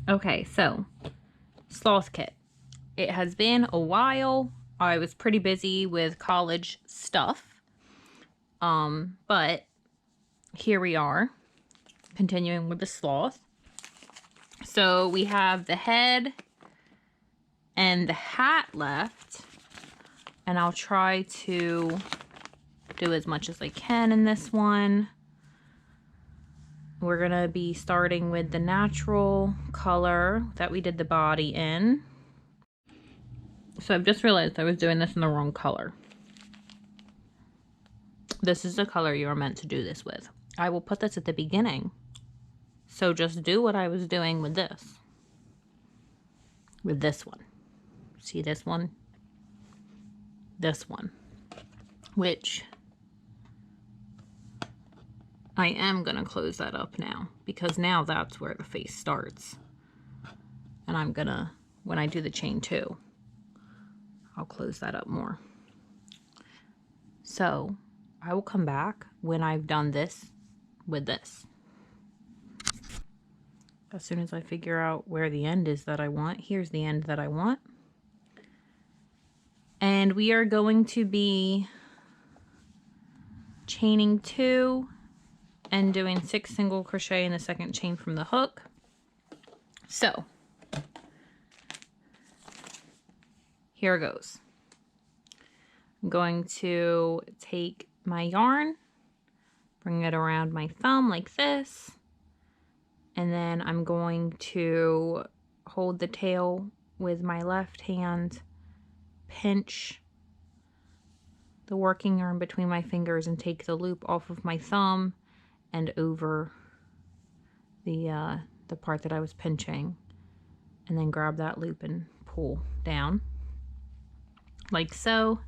Okay, so Sloth kit. It has been a while. I was pretty busy with college stuff. But here we are, continuing with the sloth. So we have the head and the hat left, and I'll try to do as much as I can in this one. We're gonna be starting with the natural color that we did the body in. So I've just realized I was doing this in the wrong color. This is the color you are meant to do this with. I will put this at the beginning. So just do what I was doing with this. With this one. See this one? This one. Which I am going to close that up now, because now that's where the face starts. And I'm going to, when I do the chain 2, I'll close that up more. So I will come back when I've done this with this. As soon as I figure out where the end is that I want. Here's the end that I want. And we are going to be chaining 2 and doing 6 single crochet in the second chain from the hook. So here goes. I'm going to take my yarn, bring it around my thumb like this, and then I'm going to hold the tail with my left hand, pinch the working yarn between my fingers and take the loop off of my thumb and over the part that I was pinching, and then grab that loop and pull down like so.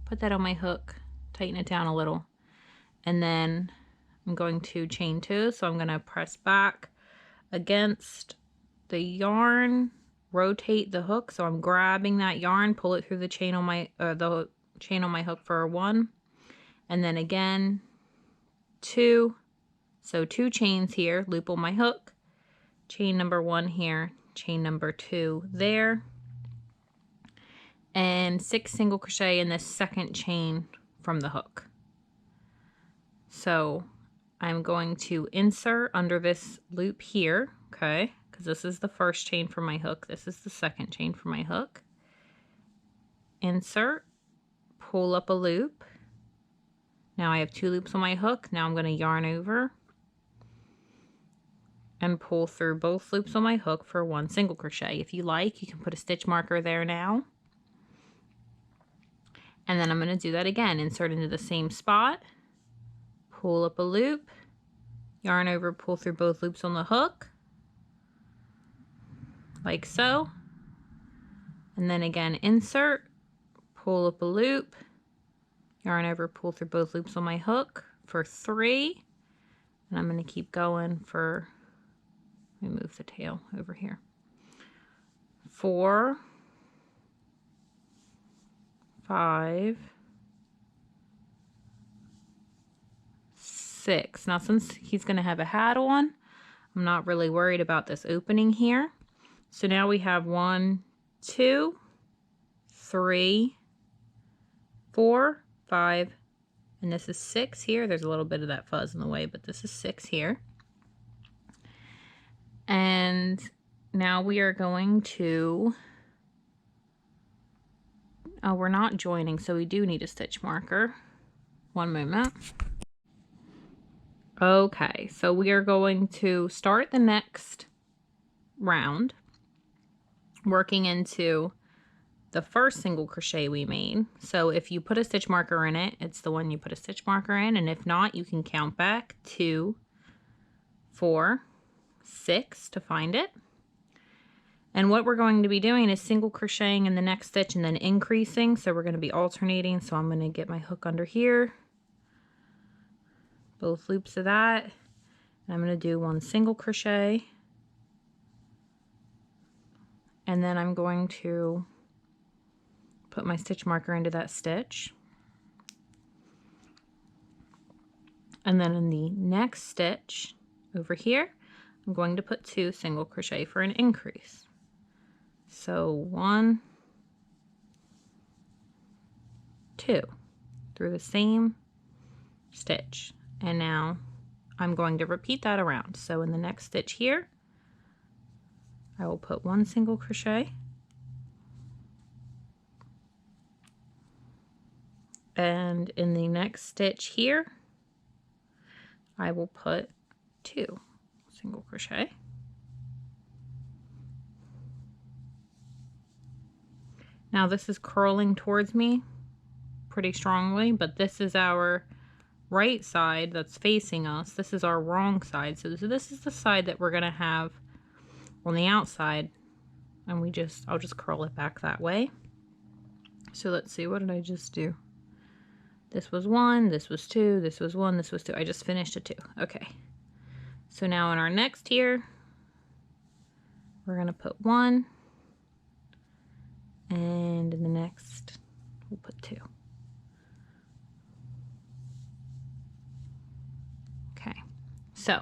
Put that on my hook, tighten it down a little, and then I'm going to chain 2. So I'm going to press back against the yarn, rotate the hook, so I'm grabbing that yarn, pull it through the chain on my hook for 1, and then again 2. So 2 chains here, loop on my hook, chain number 1 here, chain number 2 there, and 6 single crochet in this second chain from the hook. So I'm going to insert under this loop here, okay, because this is the first chain for my hook, this is the second chain for my hook. Insert, pull up a loop. Now I have 2 loops on my hook. Now I'm going to yarn over and pull through both loops on my hook for 1 single crochet. If you like, you can put a stitch marker there now. And then I'm going to do that again. Insert into the same spot, pull up a loop, yarn over, pull through both loops on the hook, like so. And then again, insert, pull up a loop, yarn over, pull through both loops on my hook for 3. And I'm going to keep going for, let me move the tail over here, 4, 5, 6. Now since he's going to have a hat on, I'm not really worried about this opening here. So now we have 1, 2, 3, 4, 5, and this is 6 here. There's a little bit of that fuzz in the way, but this is 6 here. And now we are going to, oh, we're not joining, so we do need a stitch marker. One moment. Okay, so we are going to start the next round working into the first single crochet we made. So if you put a stitch marker in it, it's the one you put a stitch marker in, and if not, you can count back 2, 4, 6 to find it. And what we're going to be doing is single crocheting in the next stitch and then increasing. So we're going to be alternating. So I'm going to get my hook under here, both loops of that, and I'm going to do 1 single crochet, and then I'm going to put my stitch marker into that stitch, and then in the next stitch over here I'm going to put 2 single crochet for an increase. So 1, 2 through the same stitch, and now I'm going to repeat that around. So in the next stitch here, I will put 1 single crochet, and in the next stitch here I will put 2 single crochet. Now this is curling towards me pretty strongly, but this is our right side that's facing us. This is our wrong side. So this is the side that we're going to have on the outside, and I'll just curl it back that way. So let's see, what did I just do? This was 1, this was 2, this was 1, this was 2. I just finished a 2. Okay. So now in our next here, we're going to put 1, and in the next we'll put 2. Okay. So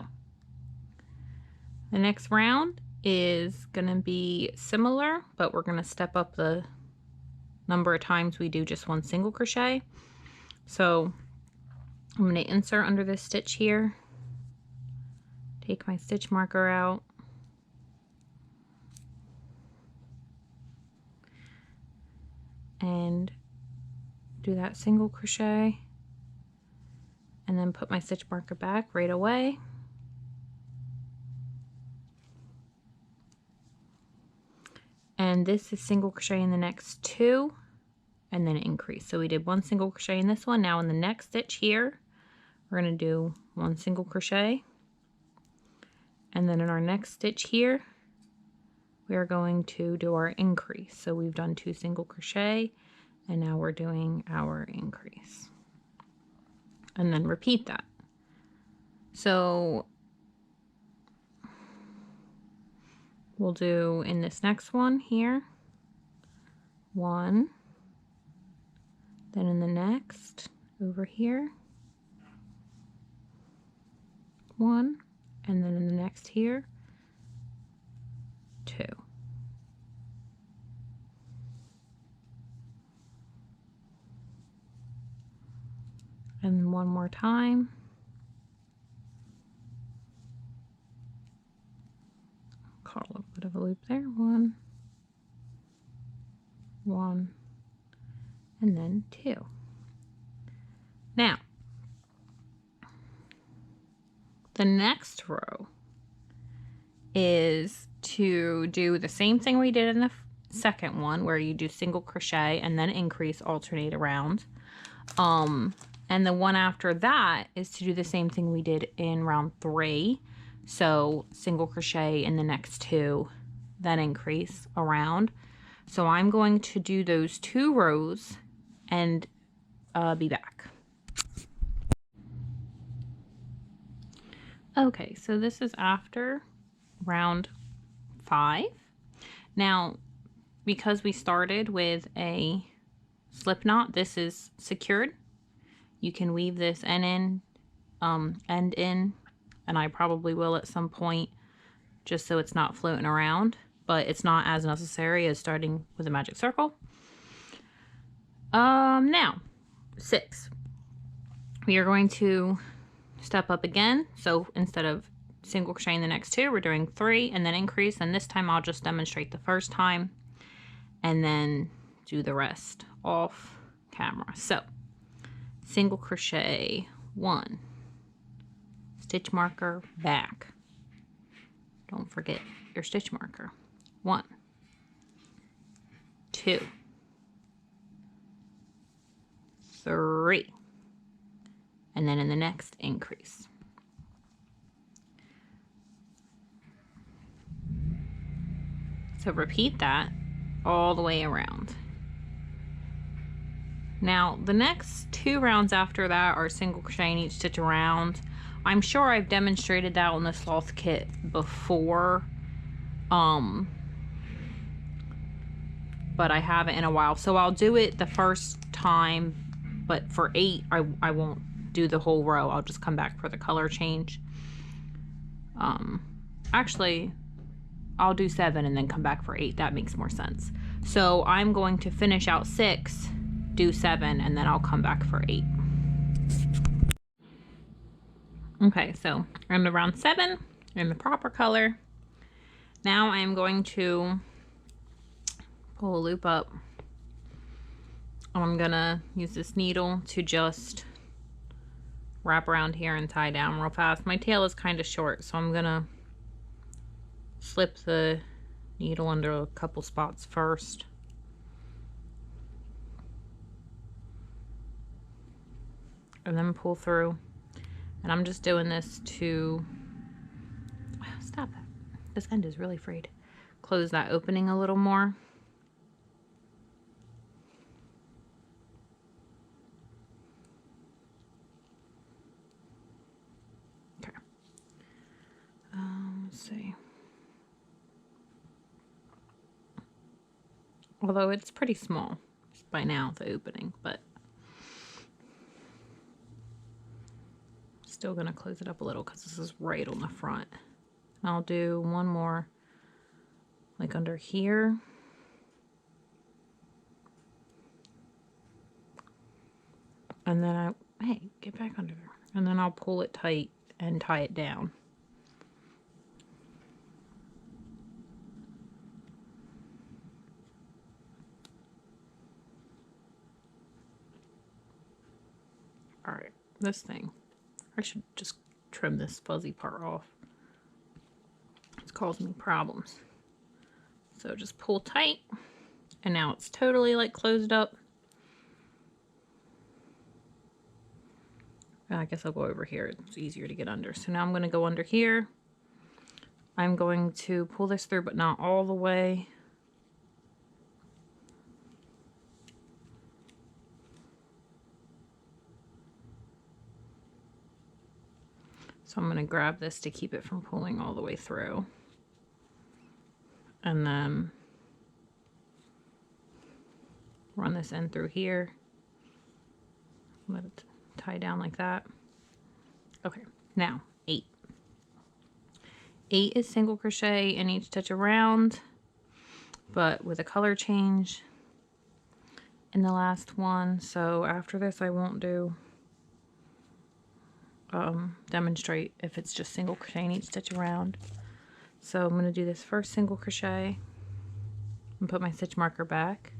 the next round is going to be similar, but we're going to step up the number of times we do just 1 single crochet. So I'm going to insert under this stitch here, take my stitch marker out, and do that single crochet, and then put my stitch marker back right away. And this is single crochet in the next 2, and then increase. So we did 1 single crochet in this one. Now in the next stitch here, we're going to do 1 single crochet, and then in our next stitch here, we are going to do our increase. So we've done 2 single crochet, and now we're doing our increase, and then repeat that. So we'll do in this next one here 1, then in the next over here 1, and then in the next here 2. And one more time. Caught a little bit of a loop there. 1, 1, and then 2. Now, the next row is to do the same thing we did in the second one, where you do single crochet and then increase, alternate around. And the one after that is to do the same thing we did in round 3. So single crochet in the next 2, then increase around. So I'm going to do those 2 rows and be back. Okay, so this is after round 5. Now, because we started with a slip knot, this is secured. You can weave this end in, and I probably will at some point, just so it's not floating around, but it's not as necessary as starting with a magic circle. Now, 6. We are going to step up again. So instead of single crochet in the next 2, we're doing 3 and then increase, and this time I'll just demonstrate the first time and then do the rest off camera. So single crochet 1, stitch marker back, don't forget your stitch marker, 1, 2, 3, and then in the next increase. So repeat that all the way around. Now the next 2 rounds after that are single crochet in each stitch around. I'm sure I've demonstrated that on the Sloth kit before, but I haven't in a while. So I'll do it the first time, but for 8 I won't do the whole row. I'll just come back for the color change. actually, I'll do 7 and then come back for 8. That makes more sense. So I'm going to finish out 6, do 7, and then I'll come back for 8. Okay, so I'm around 7 in the proper color. Now I'm going to pull a loop up. I'm gonna use this needle to just wrap around here and tie down real fast. My tail is kind of short, so I'm gonna slip the needle under a couple spots first. And then pull through. And I'm just doing this to, stop it. This end is really frayed. Close that opening a little more. Okay. Let's see. Although it's pretty small by now, the opening, but still gonna close it up a little because this is right on the front. And I'll do one more like under here. And then hey, get back under there. And then I'll pull it tight and tie it down. All right, this thing. I should just trim this fuzzy part off. It's causing me problems. So just pull tight, and now it's totally like closed up. I guess I'll go over here. It's easier to get under. So now I'm going to go under here. I'm going to pull this through, but not all the way. So I'm going to grab this to keep it from pulling all the way through. And then run this in through here. Let it tie down like that. Okay, now 8. 8 is single crochet in each stitch around, but with a color change in the last one. So after this I won't do demonstrate if it's just single crochet in each stitch around. So I'm going to do this first single crochet and put my stitch marker back.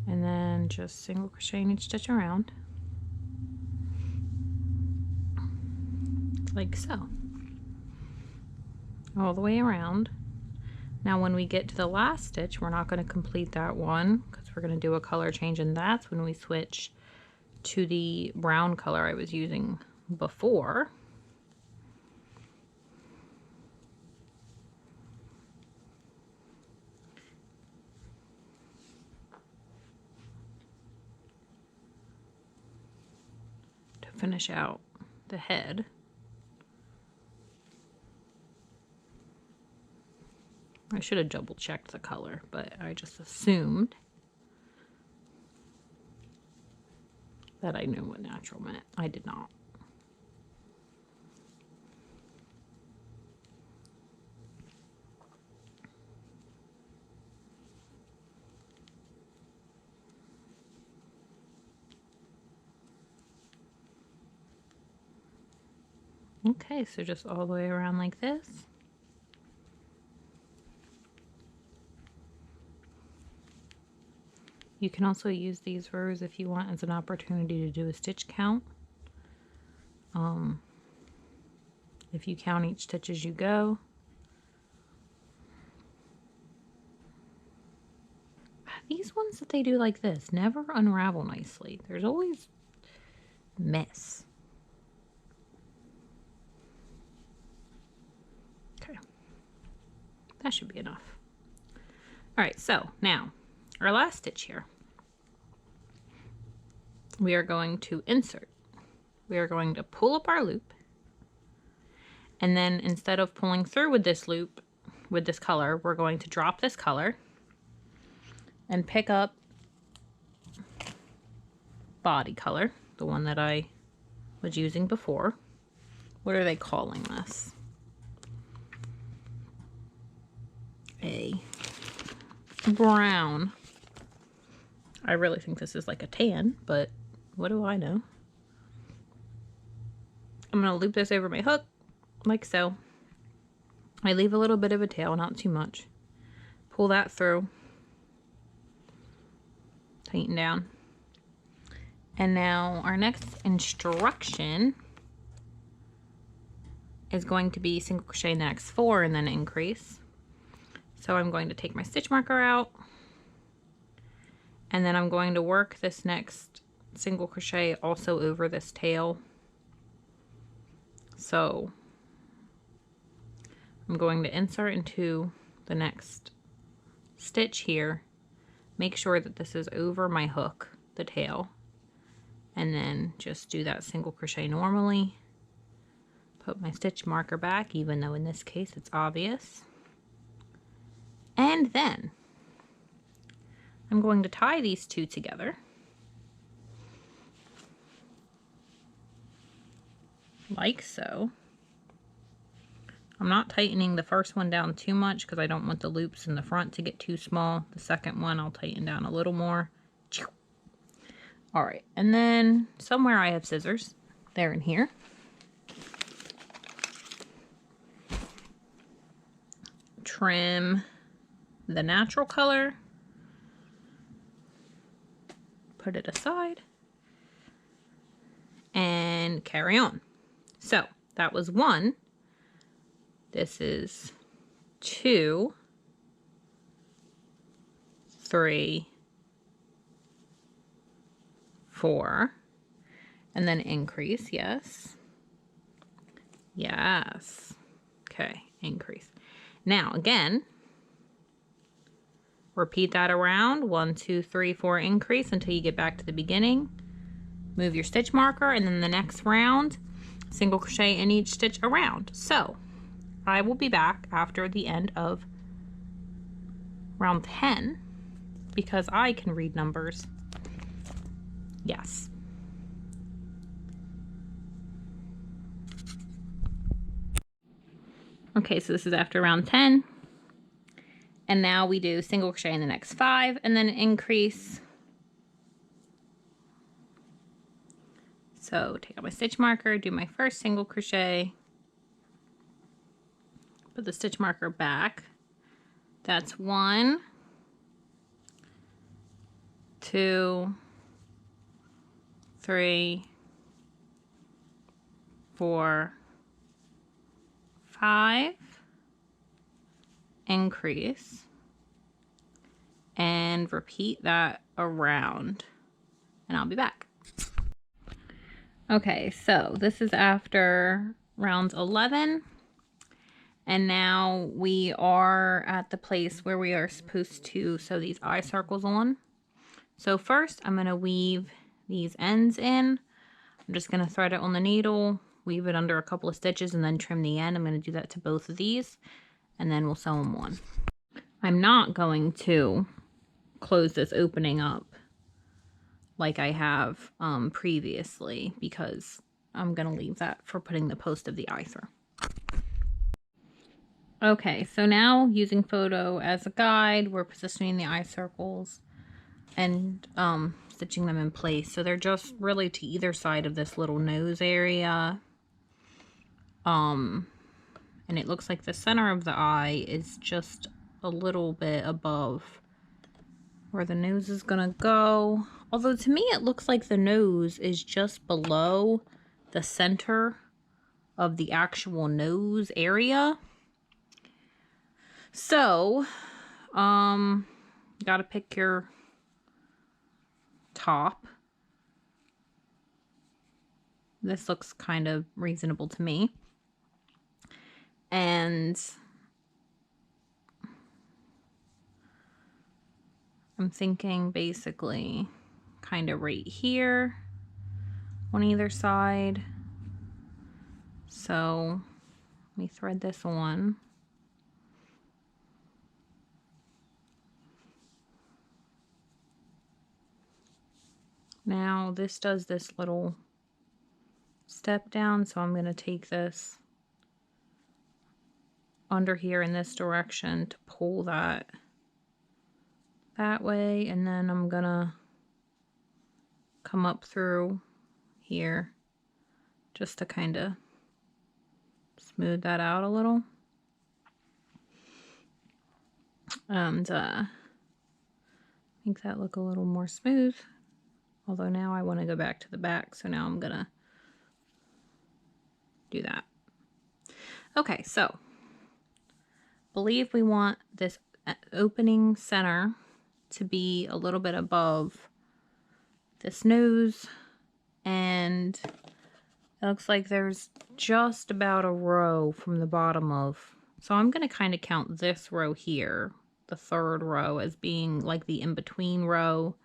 And then just single crochet in each stitch around. Like so. All the way around. Now when we get to the last stitch, we're not going to complete that one because we're going to do a color change, and that's when we switch to the brown color I was using before. To finish out the head. I should have double checked the color, but I just assumed that I knew what natural meant. I did not. Okay, so just all the way around like this. You can also use these rows if you want as an opportunity to do a stitch count. If you count each stitch as you go. These ones that they do like this never unravel nicely. There's always mess. Okay. That should be enough. All right, so now our last stitch here, we are going to insert. We are going to pull up our loop, and then instead of pulling through with this loop, with this color, we're going to drop this color and pick up body color. the one that I was using before. What are they calling this? A brown. I really think this is like a tan, but what do I know? I'm going to loop this over my hook, like so. I leave a little bit of a tail, not too much. Pull that through. Tighten down. And now our next instruction is going to be single crochet in the next 4 and then increase. So I'm going to take my stitch marker out, and then I'm going to work this next single crochet also over this tail. So I'm going to insert into the next stitch here, make sure that this is over my hook, the tail, and then just do that single crochet normally. Put my stitch marker back, even though in this case it's obvious. And then I'm going to tie these two together. Like so. I'm not tightening the first one down too much because I don't want the loops in the front to get too small. The second one I'll tighten down a little more. Alright, and then somewhere I have scissors. They're in here. Trim the natural color. Put it aside. And carry on. So, that was 1. This is 2, 3, 4, and then increase, yes. Yes. Okay, increase. Now, again, repeat that around, 1, 2, 3, 4, increase until you get back to the beginning. Move your stitch marker, and then the next round, single crochet in each stitch around. So, I will be back after the end of round 10 because I can read numbers. Yes. Okay, so this is after round 10. And now we do single crochet in the next 5 and then increase. So take out my stitch marker, do my first single crochet. Put the stitch marker back. That's 1, 2, 3, 4, 5, increase, and repeat that around, and I'll be back. Okay, so this is after round 11. And now we are at the place where we are supposed to sew these eye circles on. So first I'm going to weave these ends in. I'm just going to thread it on the needle, weave it under a couple of stitches, and then trim the end. I'm going to do that to both of these, and then we'll sew them on. I'm not going to close this opening up like I have previously because I'm going to leave that for putting the post of the eye through. Okay, so now using photo as a guide, we're positioning the eye circles and stitching them in place. So they're just really to either side of this little nose area. And it looks like the center of the eye is just a little bit above where the nose is gonna go. Although to me it looks like the nose is just below the center of the actual nose area. So, gotta pick your top. This looks kind of reasonable to me. And I'm thinking basically kind of right here on either side. So, let me thread this on. Now this does this little step down, so I'm going to take this under here in this direction to pull that way, and then I'm going to come up through here just to kind of smooth that out a little. And make that look a little more smooth. Although now I want to go back to the back, so now I'm gonna do that. Okay, so believe we want this opening center to be a little bit above this nose, and it looks like there's just about a row from the bottom of, so I'm going to kind of count this row here, the third row, as being like the in-between row,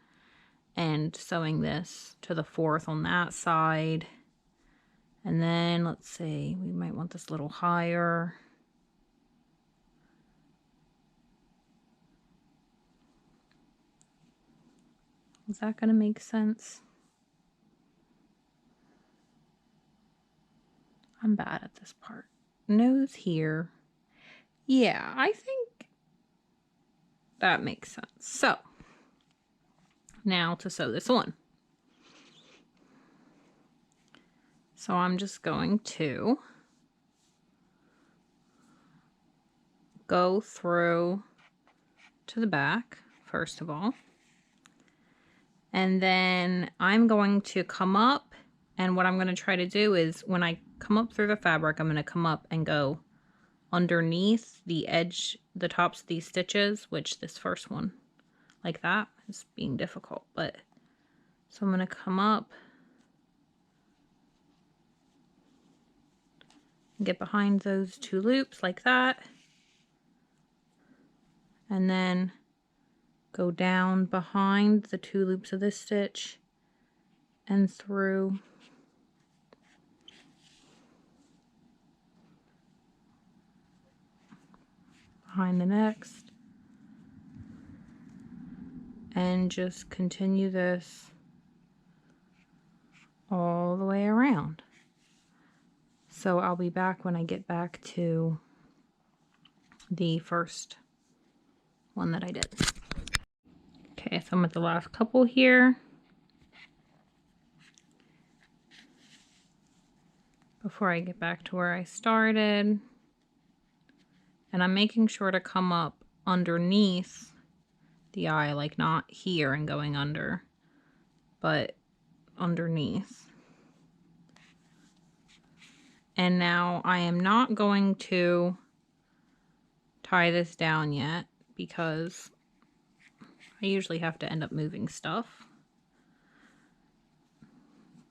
and sewing this to the fourth on that side. And then let's see, we might want this a little higher. Is that going to make sense? I'm bad at this part. Nose here. Yeah, I think that makes sense. So now to sew this on. So I'm just going to go through to the back, first of all. And then I'm going to come up, and what I'm going to try to do is when I come up through the fabric, I'm going to come up and go underneath the edge, the tops of these stitches, which this first one, like that, is being difficult. But so I'm going to come up and get behind those two loops like that, and then go down behind the two loops of this stitch and through behind the next, and just continue this all the way around. So I'll be back when I get back to the first one that I did. Okay, so I'm at the last couple here. Before I get back to where I started. And I'm making sure to come up underneath the eye, like not here and going under, but underneath. And now I am not going to tie this down yet because I usually have to end up moving stuff.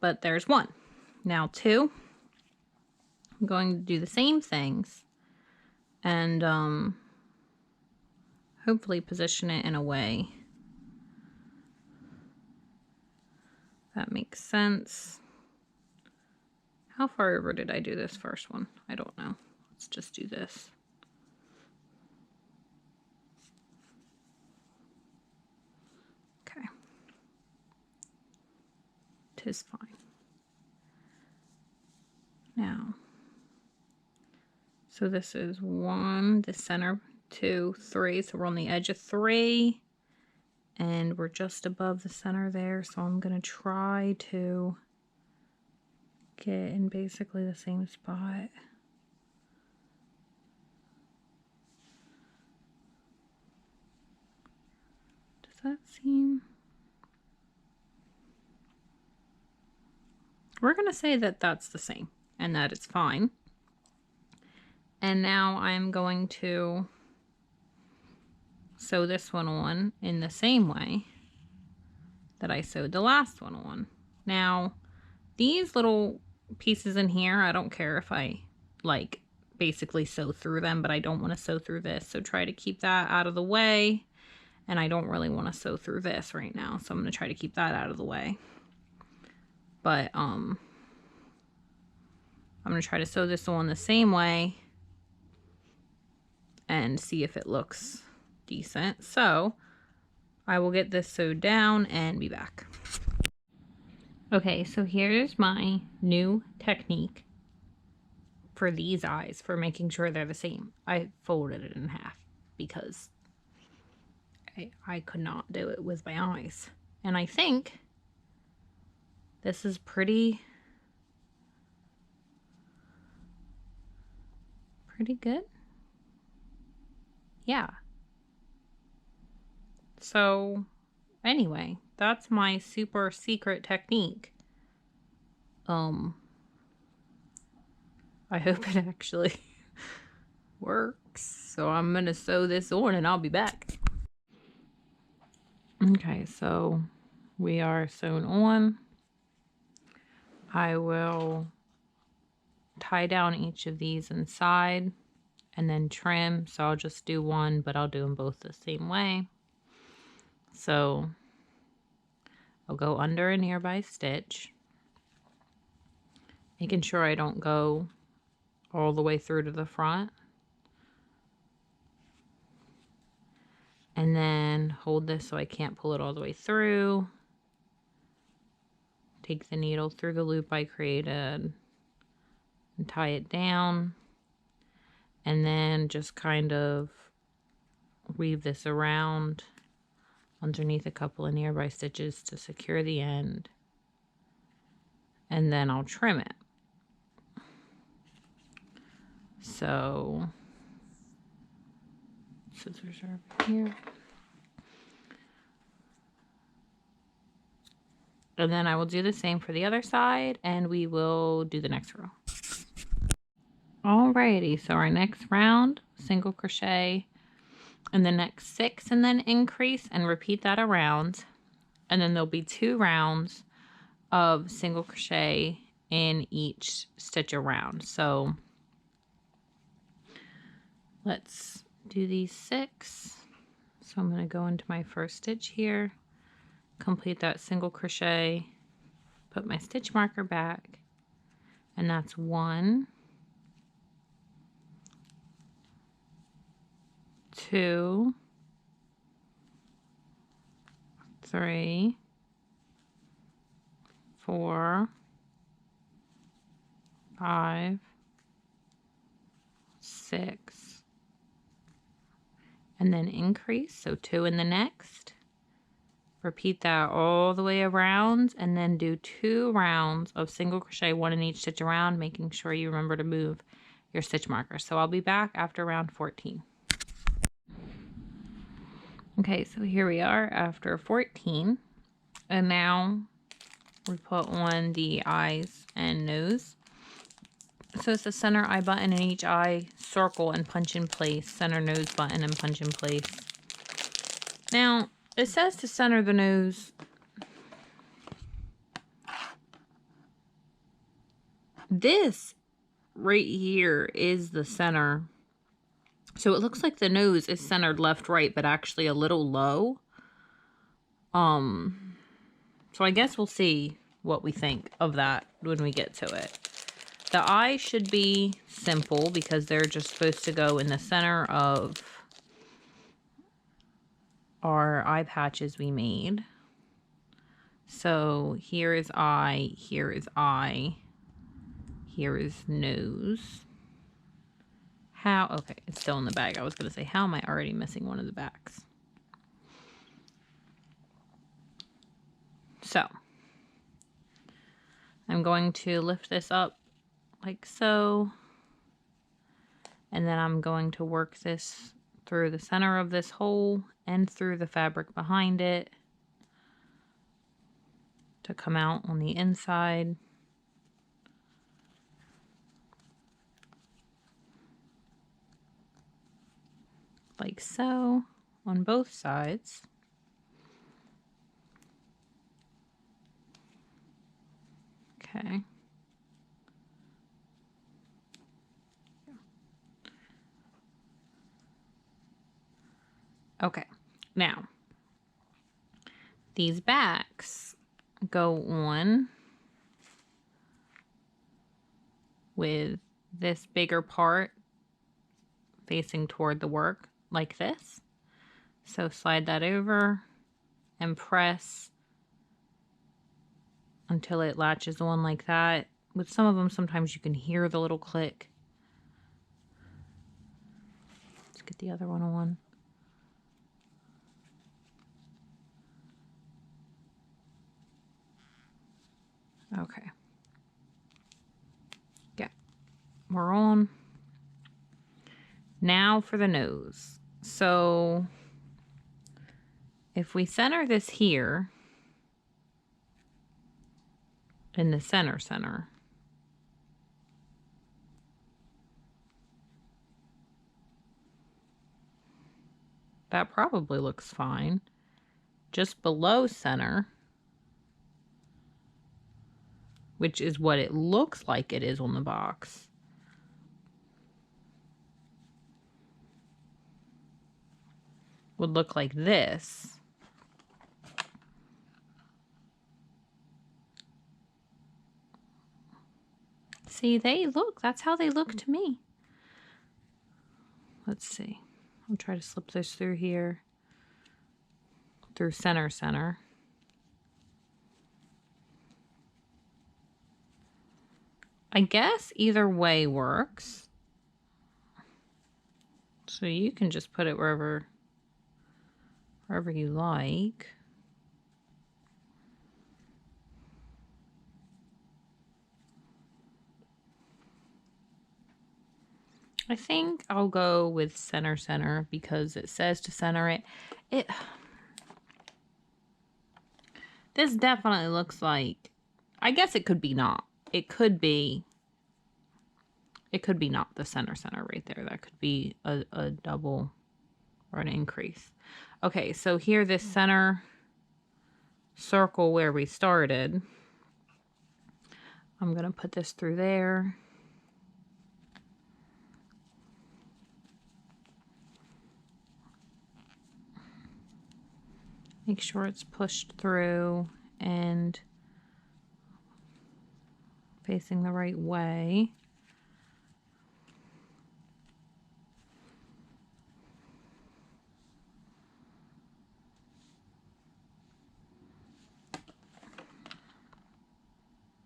But there's one. Now two. I'm going to do the same things and hopefully position it in a way that makes sense. How far over did I do this first one? I don't know. Let's just do this. Okay. 'Tis fine. Now, so this is 1, the center, 2, 3. So we're on the edge of 3. And we're just above the center there. So I'm going to try to get in basically the same spot. Does that seem... We're going to say that that's the same and that it's fine. And now I'm going to sew this one on in the same way that I sewed the last one on. Now, these little pieces in here, I don't care if I like basically sew through them, but I don't want to sew through this. So try to keep that out of the way. And I don't really want to sew through this right now. So I'm going to try to keep that out of the way. But I'm going to try to sew this on the same way and see if it looks decent. So I will get this sewed down and be back. Okay, so here's my new technique for these eyes, for making sure they're the same. I folded it in half because I could not do it with my eyes. And I think this is pretty good. Yeah. So anyway, that's my super secret technique. I hope it actually works. So I'm gonna sew this on and I'll be back. Okay, so we are sewn on. I will tie down each of these inside and then trim. So I'll just do one, but I'll do them both the same way. So I'll go under a nearby stitch, making sure I don't go all the way through to the front. And then hold this so I can't pull it all the way through. Take the needle through the loop I created and tie it down. And then just kind of weave this around underneath a couple of nearby stitches to secure the end. And then I'll trim it. So scissors are over here. And then I will do the same for the other side, and we will do the next row. Alrighty, so our next round, single crochet in the next 6 and then increase and repeat that around. And then there'll be 2 rounds of single crochet in each stitch around. So let's do these 6. So I'm going to go into my first stitch here, complete that single crochet, put my stitch marker back, and that's 1, 2, 3, 4, 5, 6, and then increase, so 2 in the next. Repeat that all the way around, and then do 2 rounds of single crochet, 1 in each stitch around, making sure you remember to move your stitch marker. So I'll be back after round 14. Okay, so here we are after 14, and now we put on the eyes and nose. So it's the center eye button in each eye, circle and punch in place, center nose button and punch in place. Now, it says to center the nose. This right here is the center. So it looks like the nose is centered left, right, but actually a little low. So I guess we'll see what we think of that when we get to it. The eyes should be simple because they're just supposed to go in the center of our eye patches we made. So here is eye, here is eye, here is nose. How, okay, it's still in the bag. I was going to say, how am I already missing one of the backs? So, I'm going to lift this up like so. And then I'm going to work this through the center of this hole and through the fabric behind it to come out on the inside. Like so, on both sides. Okay. Okay, now, these backs go on with this bigger part facing toward the work like this. So slide that over and press until it latches on like that. With some of them, sometimes you can hear the little click. Let's get the other one on. Okay. Yeah, we're on. Now for the nose. So if we center this here in the center, that probably looks fine. Just below center, which is what it looks like it is on the box, would look like this. See, that's how they look to me. Let's see. I'll try to slip this through here. Through center. I guess either way works. So you can just put it wherever you like. I think I'll go with center because it says to center it. This definitely looks like, I guess it could be not. It could be not the center right there. That could be a double or an increase. Okay, so here this center circle where we started, I'm going to put this through there. Make sure it's pushed through and facing the right way.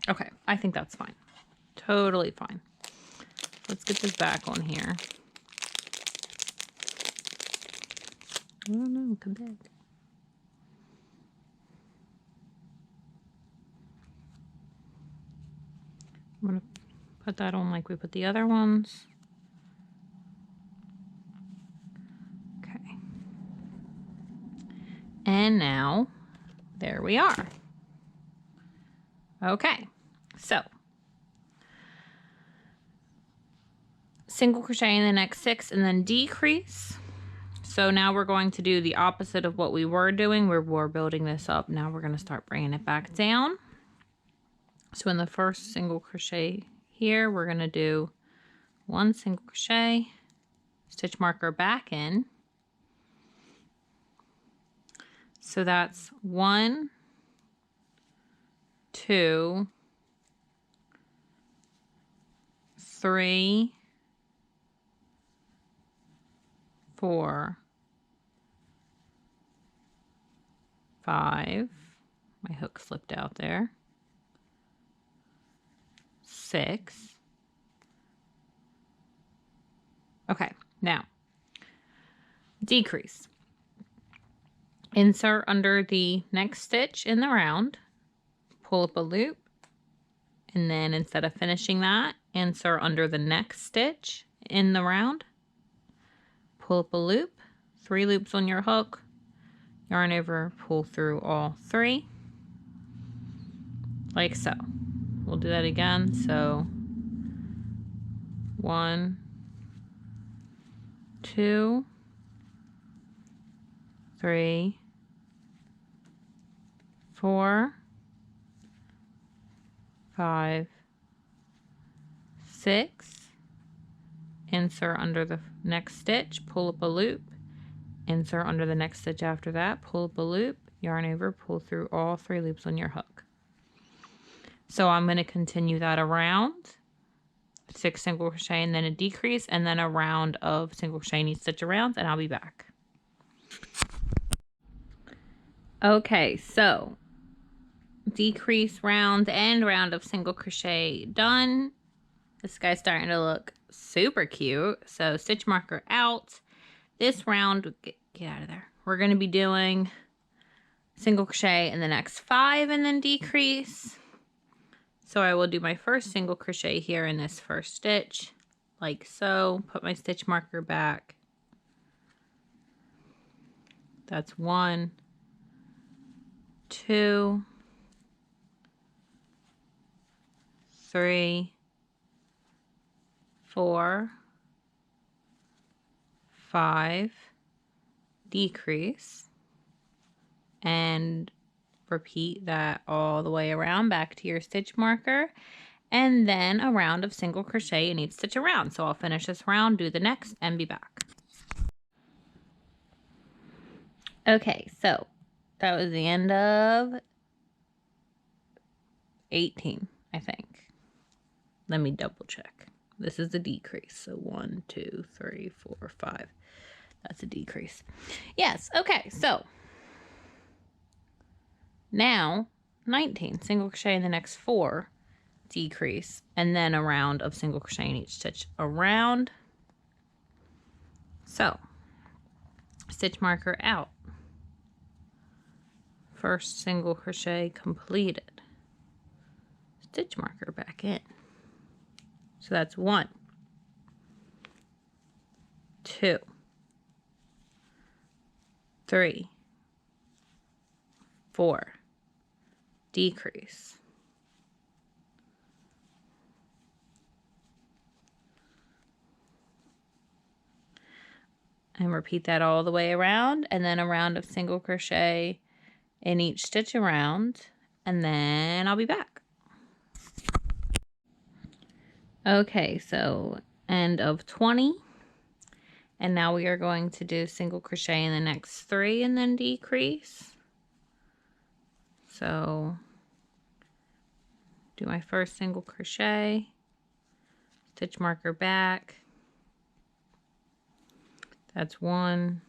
Okay, I think that's fine. Totally fine. Let's get this back on here. Oh no, come back. I'm going to put that on like we put the other ones. Okay. And now, there we are. Okay, so single crochet in the next 6 and then decrease. So now we're going to do the opposite of what we were doing. We're building this up. Now we're going to start bringing it back down. So in the first single crochet here, we're going to do 1 single crochet, stitch marker back in. So that's 1, 2, 3, 4, 5. My hook slipped out there. 6. Okay, now decrease. Insert under the next stitch in the round, pull up a loop, and then instead of finishing that, insert under the next stitch in the round, pull up a loop, 3 loops on your hook, yarn over, pull through all 3, like so. We'll do that again. So 1, 2, 3, 4, 5, 6, insert under the next stitch, pull up a loop, insert under the next stitch after that, pull up a loop, yarn over, pull through all 3 loops on your hook. So I'm going to continue that around 6 single crochet and then a decrease and then a round of single crochet and each stitch around, and I'll be back. Okay, so decrease round and round of single crochet done. This guy's starting to look super cute. So stitch marker out. This round, get out of there. We're going to be doing single crochet in the next 5 and then decrease. So I will do my first single crochet here in this first stitch, like so. Put my stitch marker back. That's 1, 2, 3, 4, 5, decrease, and repeat that all the way around back to your stitch marker, and then a round of single crochet in each stitch around. So I'll finish this round, do the next, and be back. Okay, so that was the end of 18, I think. Let me double check. This is the decrease. So 1, 2, 3, 4, 5. That's a decrease. Yes, okay, so now 19, single crochet in the next 4, decrease, and then a round of single crochet in each stitch around. So stitch marker out. First single crochet completed. Stitch marker back in. So that's 1, 2, 3, 4, decrease, and repeat that all the way around, and then a round of single crochet in each stitch around, and then I'll be back. Okay, so end of 20, and now we are going to do single crochet in the next 3 and then decrease. So do my first single crochet, stitch marker back. That's 1,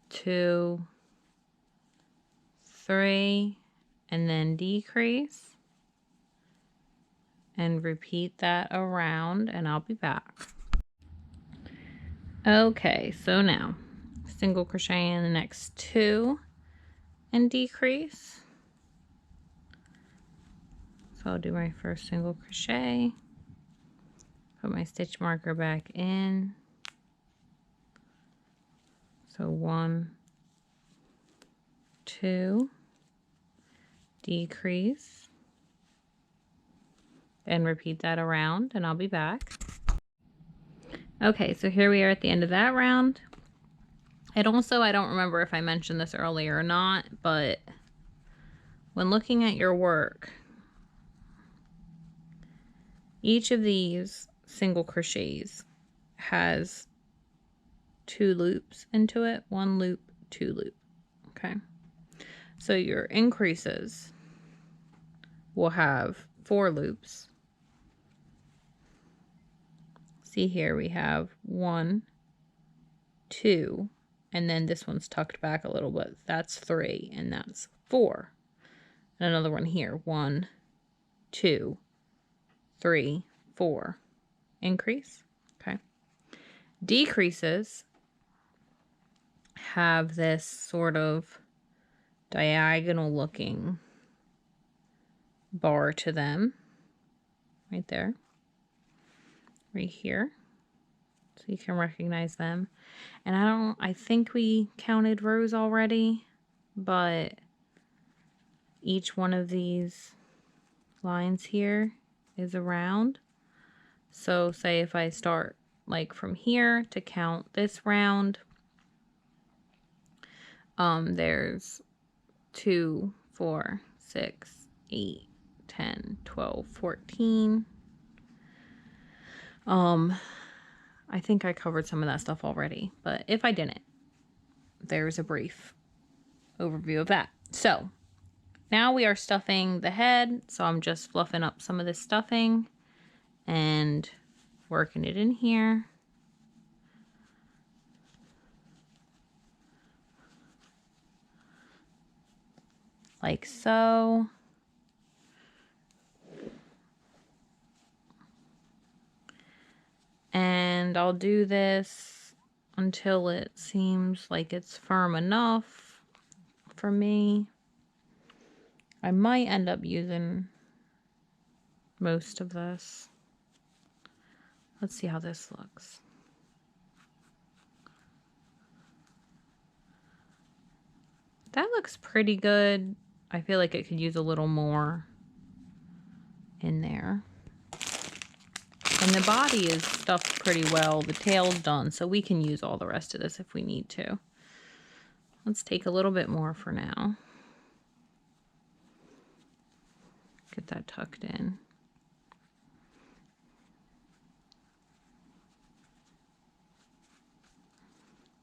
2, 3, and then decrease, and repeat that around, and I'll be back. Okay, so now single crochet in the next 2 and decrease. So I'll do my first single crochet, put my stitch marker back in. So 1, 2, decrease, and repeat that around, and I'll be back. Okay, so here we are at the end of that round. And also, I don't remember if I mentioned this earlier or not, but when looking at your work, each of these single crochets has 2 loops into it. 1 loop, 2 loop. Okay. So your increases will have 4 loops. See here we have 1, 2, and then this one's tucked back a little bit. That's 3, and that's 4. And another one here. 1, 2, 3, 4. Increase. Okay. Decreases have this sort of diagonal looking bar to them. Right there. Right here. So you can recognize them. And I think we counted rows already, but each one of these lines here is a round. So say if I start like from here to count this round, there's 2, 4, 6, 8, 10, 12, 14. I think I covered some of that stuff already, but if I didn't, there's a brief overview of that. So now we are stuffing the head. So I'm just fluffing up some of this stuffing and working it in here. like so. And I'll do this until it seems like it's firm enough for me. I might end up using most of this. Let's see how this looks. That looks pretty good. I feel like it could use a little more in there. And the body is stuffed pretty well. The tail's done, so we can use all the rest of this if we need to. Let's take a little bit more for now. Get that tucked in.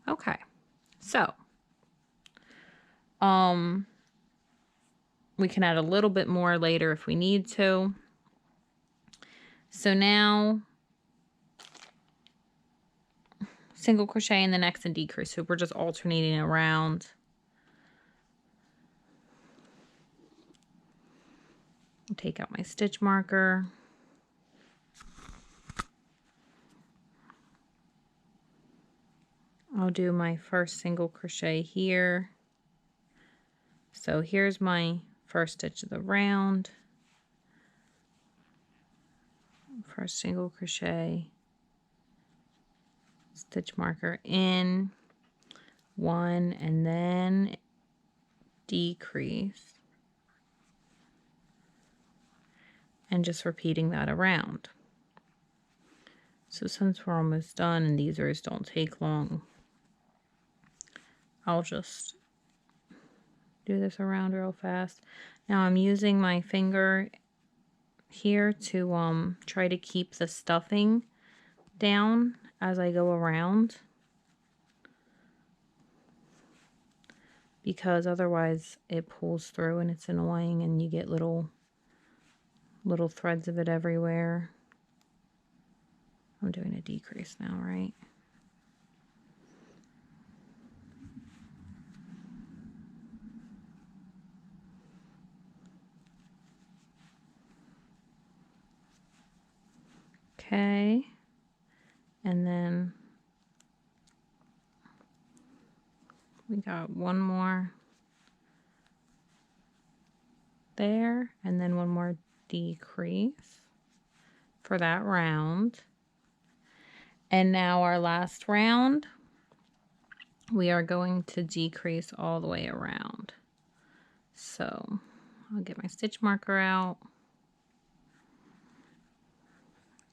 Okay, so we can add a little bit more later if we need to. So now single crochet in the next and decrease. So we're just alternating around. Take out my stitch marker. I'll do my first single crochet here. So here's my first stitch of the round. First single crochet, stitch marker in, one, and then decrease. And just repeating that around. So since we're almost done and these rows don't take long, I'll just do this around real fast. Now I'm using my finger here to try to keep the stuffing down as I go around, because otherwise it pulls through and it's annoying and you get little threads of it everywhere. I'm doing a decrease now, right? Okay, and then we got one more there, and then one more decrease for that round. And now our last round, we are going to decrease all the way around. So I'll get my stitch marker out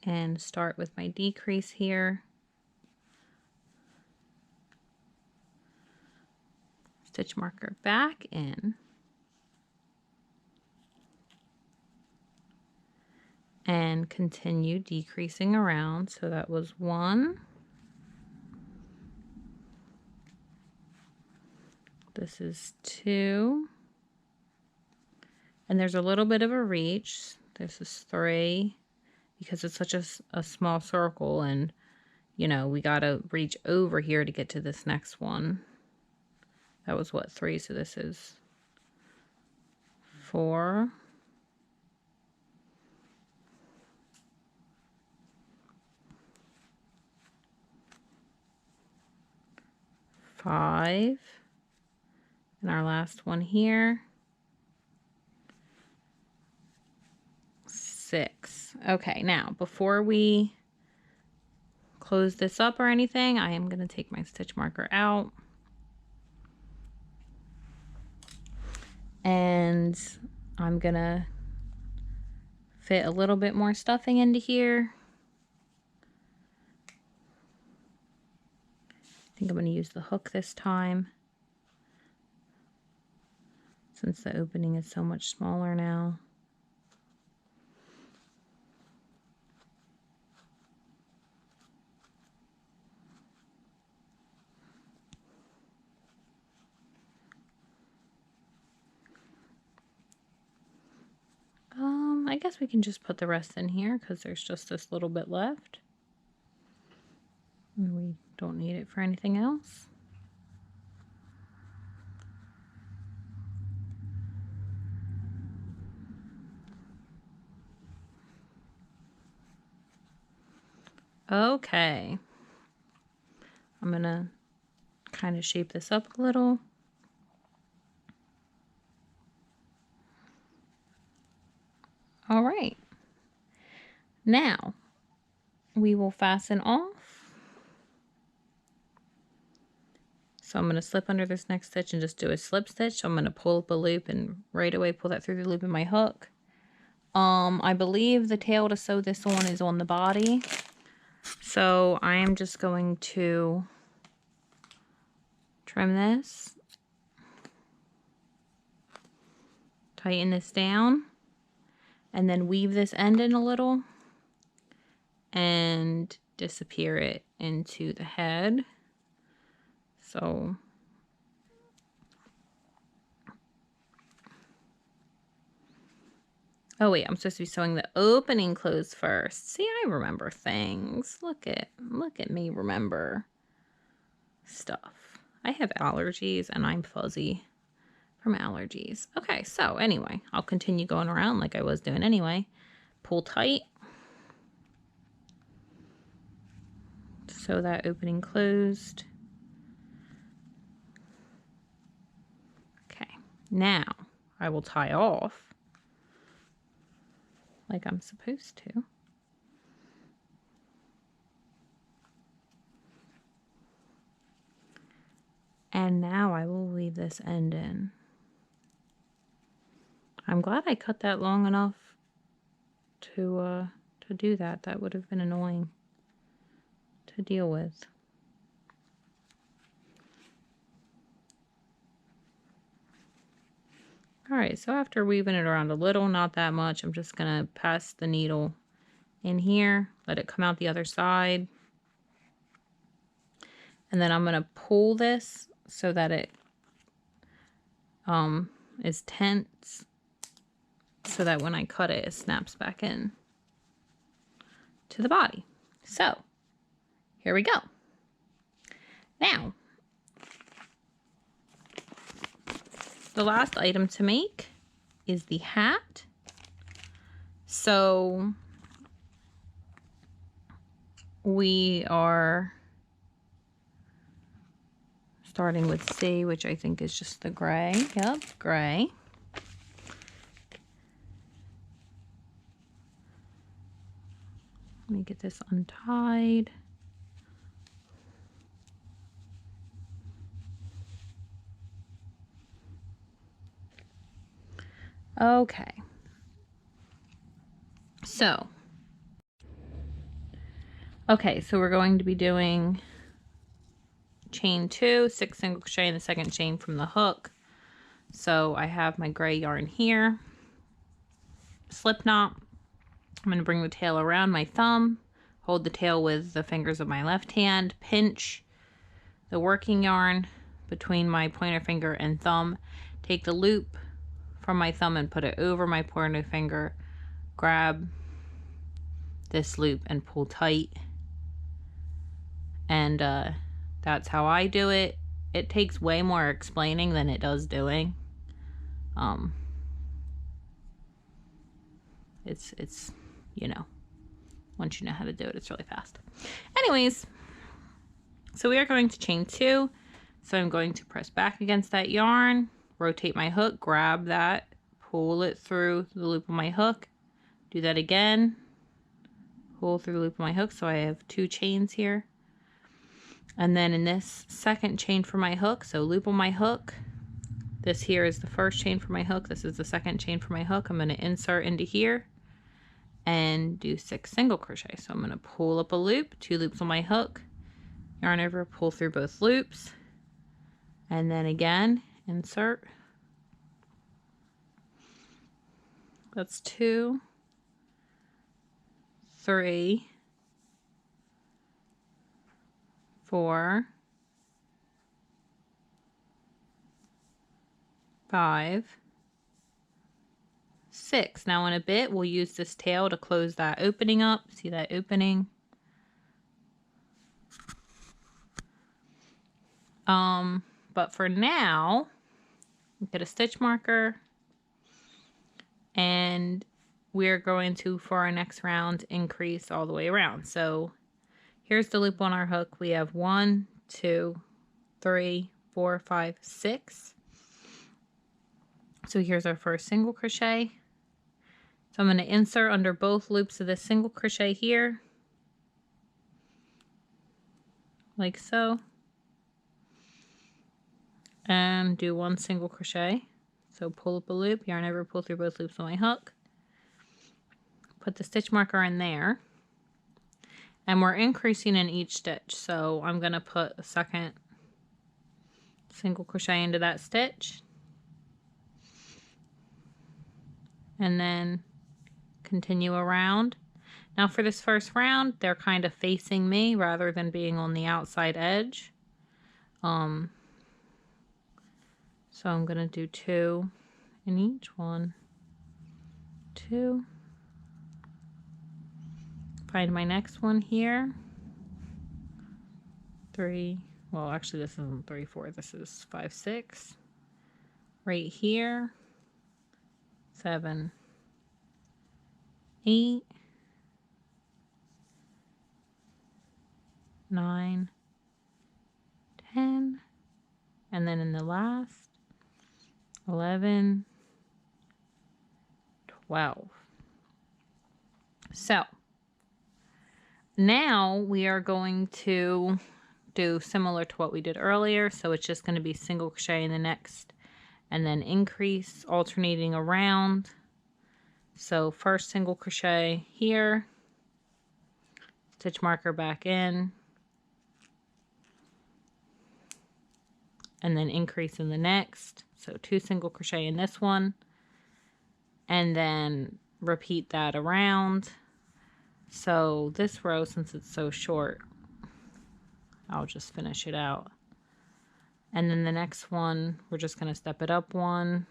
and start with my decrease here. Stitch marker back in. And continue decreasing around. So that was one. This is two. And there's a little bit of a reach. This is three, because it's such a small circle, and you know, we gotta reach over here to get to this next one. That was what, three, so this is four. Five. And our last one here. 6. Okay, now before we close this up or anything, I am going to take my stitch marker out. And I'm going to fit a little bit more stuffing into here. I think I'm going to use the hook this time, since the opening is so much smaller now. I guess we can just put the rest in here because there's just this little bit left. And we don't need it for anything else. Okay. I'm gonna kind of shape this up a little. All right. Now we will fasten off. So I'm going to slip under this next stitch and just do a slip stitch. So I'm going to pull up a loop and right away pull that through the loop in my hook. I believe the tail to sew this on is on the body. So I am just going to trim this, tighten this down, and then weave this end in a little and disappear it into the head. So oh wait, I'm supposed to be sewing the opening closed first. See, I remember things. Look at me remember stuff. I have allergies and I'm fuzzy from allergies. Okay, so anyway, I'll continue going around like I was doing anyway. Pull tight. Sew that opening closed. Okay, now I will tie off like I'm supposed to. And now I will weave this end in. I'm glad I cut that long enough to do that. That would have been annoying to deal with. Alright, so after weaving it around a little, not that much, I'm just going to pass the needle in here, let it come out the other side. And then I'm going to pull this so that it is tense, so that when I cut it, it snaps back in to the body. So, here we go. Now, the last item to make is the hat. So we are starting with C, which I think is just the gray. Yep, gray. Let me get this untied. Okay. So we're going to be doing chain 2, 6 single crochet in the second chain from the hook. So I have my gray yarn here, slip knot. I'm going to bring the tail around my thumb, hold the tail with the fingers of my left hand, pinch the working yarn between my pointer finger and thumb, take the loop from my thumb and put it over my pointer finger, grab this loop and pull tight. And that's how I do it. It takes way more explaining than it does doing. It's you know, once you know how to do it, it's really fast. Anyways, so we are going to chain 2. So I'm going to press back against that yarn, rotate my hook, grab that, pull it through the loop of my hook, do that again, pull through the loop of my hook. So I have 2 chains here. And then in this second chain for my hook, so loop on my hook, this here is the first chain for my hook, this is the second chain for my hook. I'm going to insert into here and do 6 single crochet. So I'm going to pull up a loop, 2 loops on my hook, yarn over, pull through both loops, and then again insert. That's 2, 3, 4, 5, 6. Now in a bit we'll use this tail to close that opening up. See that opening? But for now, get a stitch marker, and we're going to, for our next round, increase all the way around. So Here's the loop on our hook. We have 1, 2, 3, 4, 5, 6. So here's our first single crochet. So I'm going to insert under both loops of this single crochet here, like so, and do 1 single crochet. So pull up a loop, yarn over, pull through both loops on my hook, put the stitch marker in there, and we're increasing in each stitch. So I'm going to put a second single crochet into that stitch, and then continue around. Now for this first round, they're kind of facing me rather than being on the outside edge. So I'm going to do 2 in each one. 2. Find my next one here. 3. Well, actually this isn't 3, 4. This is 5, 6. Right here. 7, 8, 9, 10, and then in the last 11, 12. So now we are going to do similar to what we did earlier. So it's just going to be single crochet in the next and then increase, alternating around. So first single crochet here, stitch marker back in, and then increase in the next. So 2 single crochet in this one, and then repeat that around. So this row, since it's so short, I'll just finish it out. And then the next one, we're just going to step it up 1.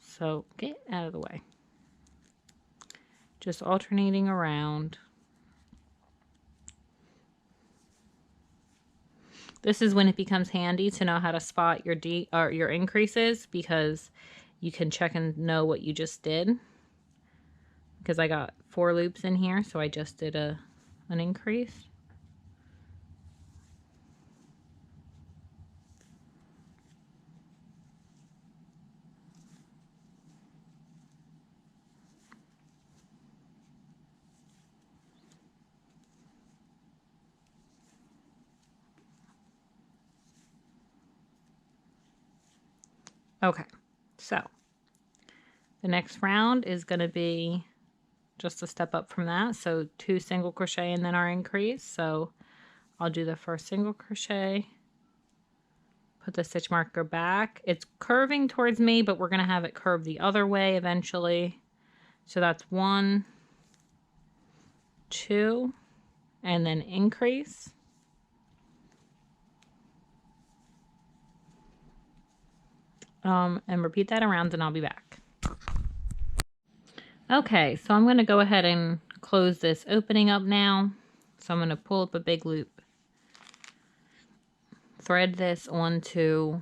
So get out of the way. Just alternating around. This is when it becomes handy to know how to spot your your increases, because you can check and know what you just did. Because I got 4 loops in here, so I just did an increase. Okay, so the next round is going to be just a step up from that. So 2 single crochet and then our increase. So I'll do the first single crochet, put the stitch marker back. It's curving towards me, but we're going to have it curve the other way eventually. So that's 1, 2, and then increase. And repeat that around, and I'll be back. Okay, so I'm going to go ahead and close this opening up now. So I'm going to pull up a big loop, thread this onto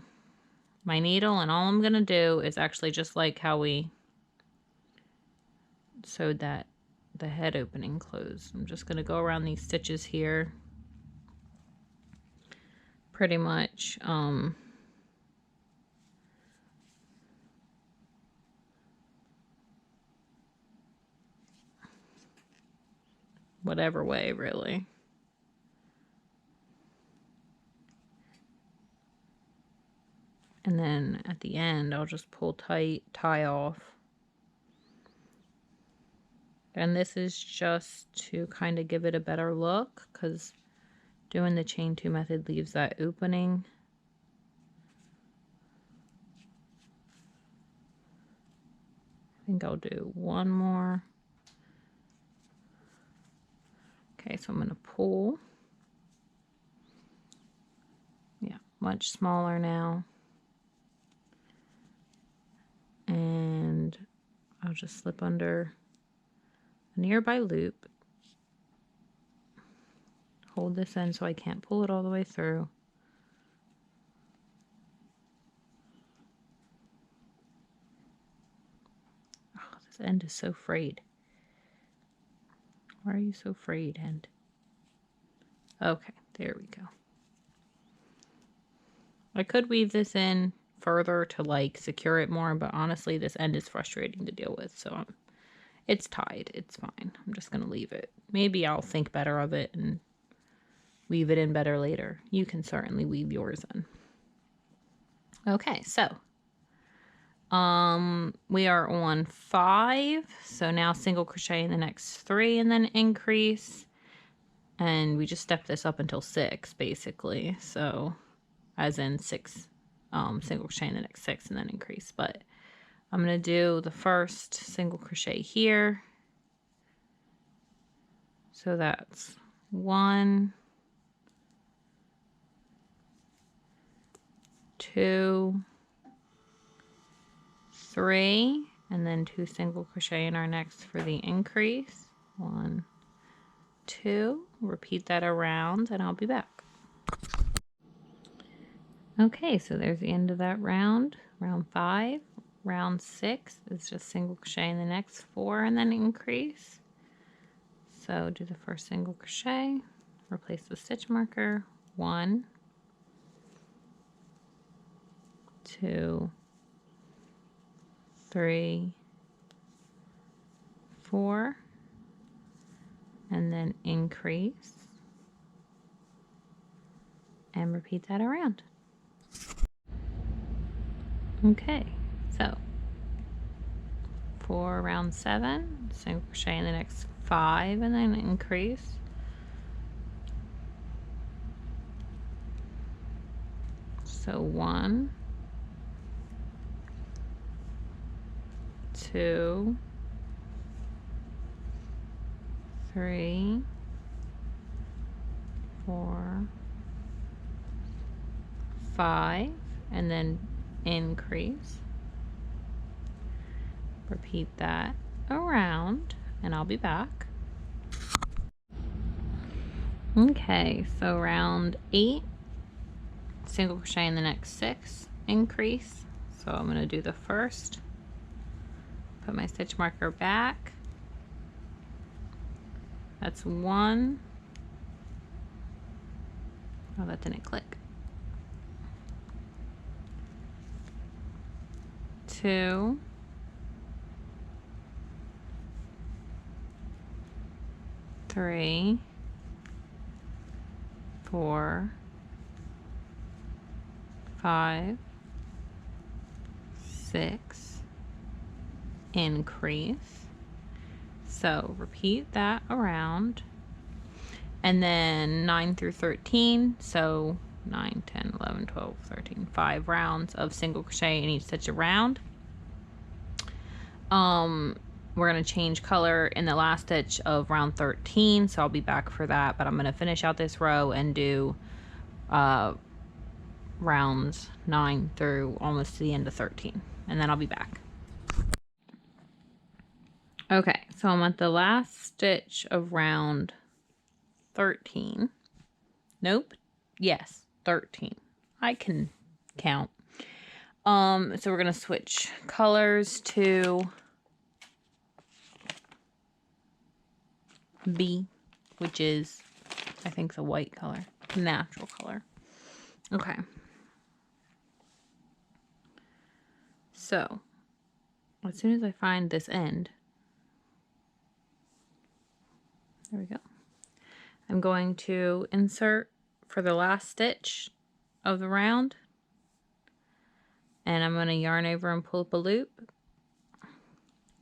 my needle, and all I'm going to do is actually just like how we sewed that the head opening closed. I'm just going to go around these stitches here pretty much whatever way, really. And then at the end, I'll just pull tight, tie off. And this is just to kind of give it a better look, because doing the chain 2 method leaves that opening. I think I'll do one more. Okay, so I'm going to pull. Yeah, much smaller now. And I'll just slip under a nearby loop. Hold this in so I can't pull it all the way through. Oh, this end is so frayed. Why are you so frayed end? Okay, there we go. I could weave this in further to like secure it more, but honestly this end is frustrating to deal with, so it's tied. It's fine. I'm just going to leave it. Maybe I'll think better of it and weave it in better later. You can certainly weave yours in. Okay, so we are on 5, so now single crochet in the next 3 and then increase, and we just step this up until 6 basically, so as in 6 single crochet in the next 6 and then increase. But I'm going to do the first single crochet here, so that's 1, 2, 3, and then 2 single crochet in our next for the increase. 1, 2, repeat that around and I'll be back. Okay, so there's the end of that round. Round 5. Round 6 is just single crochet in the next 4 and then increase. So do the first single crochet, replace the stitch marker. 1, 2, 3, 4, and then increase and repeat that around. Okay, so for round 7, single crochet in the next 5 and then increase. So 1, 2, 3, 4, 5, and then increase. Repeat that around and I'll be back. Okay, so round 8, single crochet in the next 6, increase. So I'm going to do the first, put my stitch marker back. That's 1. Oh, that didn't click. 2, 3, 4, 5, 6, increase. So repeat that around, and then 9 through 13, so 9, 10, 11, 12, 13, 5 rounds of single crochet in each stitch around. We're going to change color in the last stitch of round 13, so I'll be back for that, but I'm going to finish out this row and do rounds 9 through almost to the end of 13, and then I'll be back. Okay, so I'm at the last stitch of round 13. Nope. Yes, 13. I can count. So we're going to switch colors to B, which is, I think, the white color, natural color. Okay. So, as soon as I find this end, there we go. I'm going to insert for the last stitch of the round, and I'm going to yarn over and pull up a loop,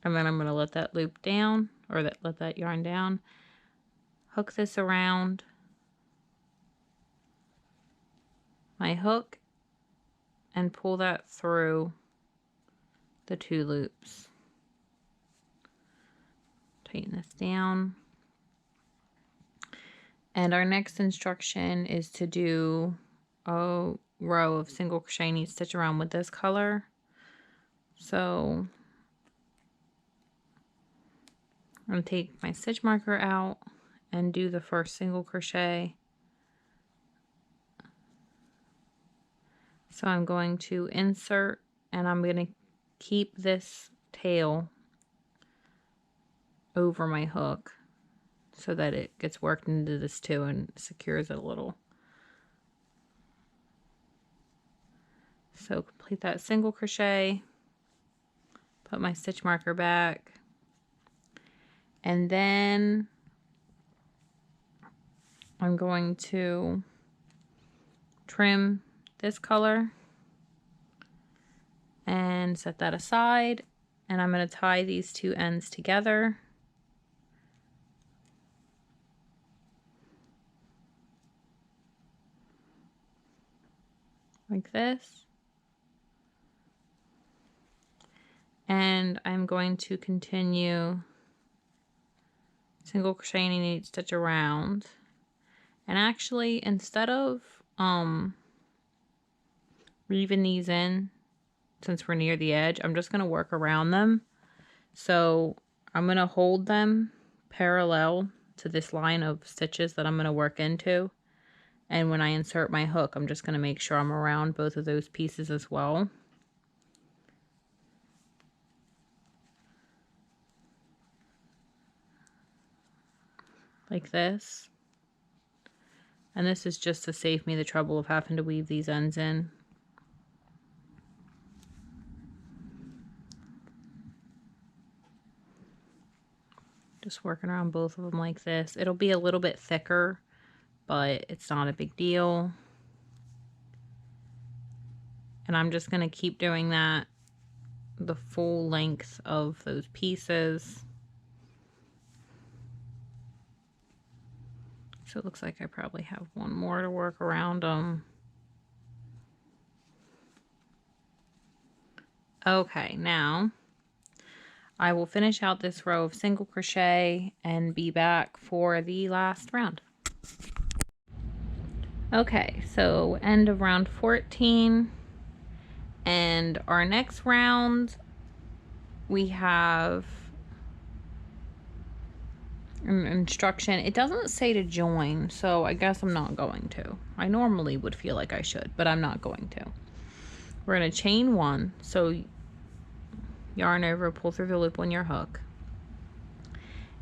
and then I'm going to let that loop down, or let that yarn down, hook this around my hook and pull that through the 2 loops. Tighten this down. And our next instruction is to do a row of single crochet in each stitch around with this color. So I'm going to take my stitch marker out and do the first single crochet. So I'm going to insert, and I'm going to keep this tail over my hook. so that it gets worked into this too and secures it a little. So complete that single crochet, put my stitch marker back, and then I'm going to trim this color and set that aside, and I'm going to tie these two ends together. Like this. And I'm going to continue single crocheting each stitch around. And actually, instead of weaving these in, since we're near the edge, I'm just going to work around them. So I'm going to hold them parallel to this line of stitches that I'm going to work into. And when I insert my hook, I'm just going to make sure I'm around both of those pieces as well. Like this. And this is just to save me the trouble of having to weave these ends in. Just working around both of them like this. It'll be a little bit thicker, but it's not a big deal. And I'm just going to keep doing that the full length of those pieces. So it looks like I probably have one more to work around them. Okay, now I will finish out this row of single crochet and be back for the last round. Okay, so end of round 14, and our next round we have an instruction. It doesn't say to join, so I guess I'm not going to. I normally would feel like I should, but I'm not going to. We're going to chain one, so yarn over, pull through the loop on your hook.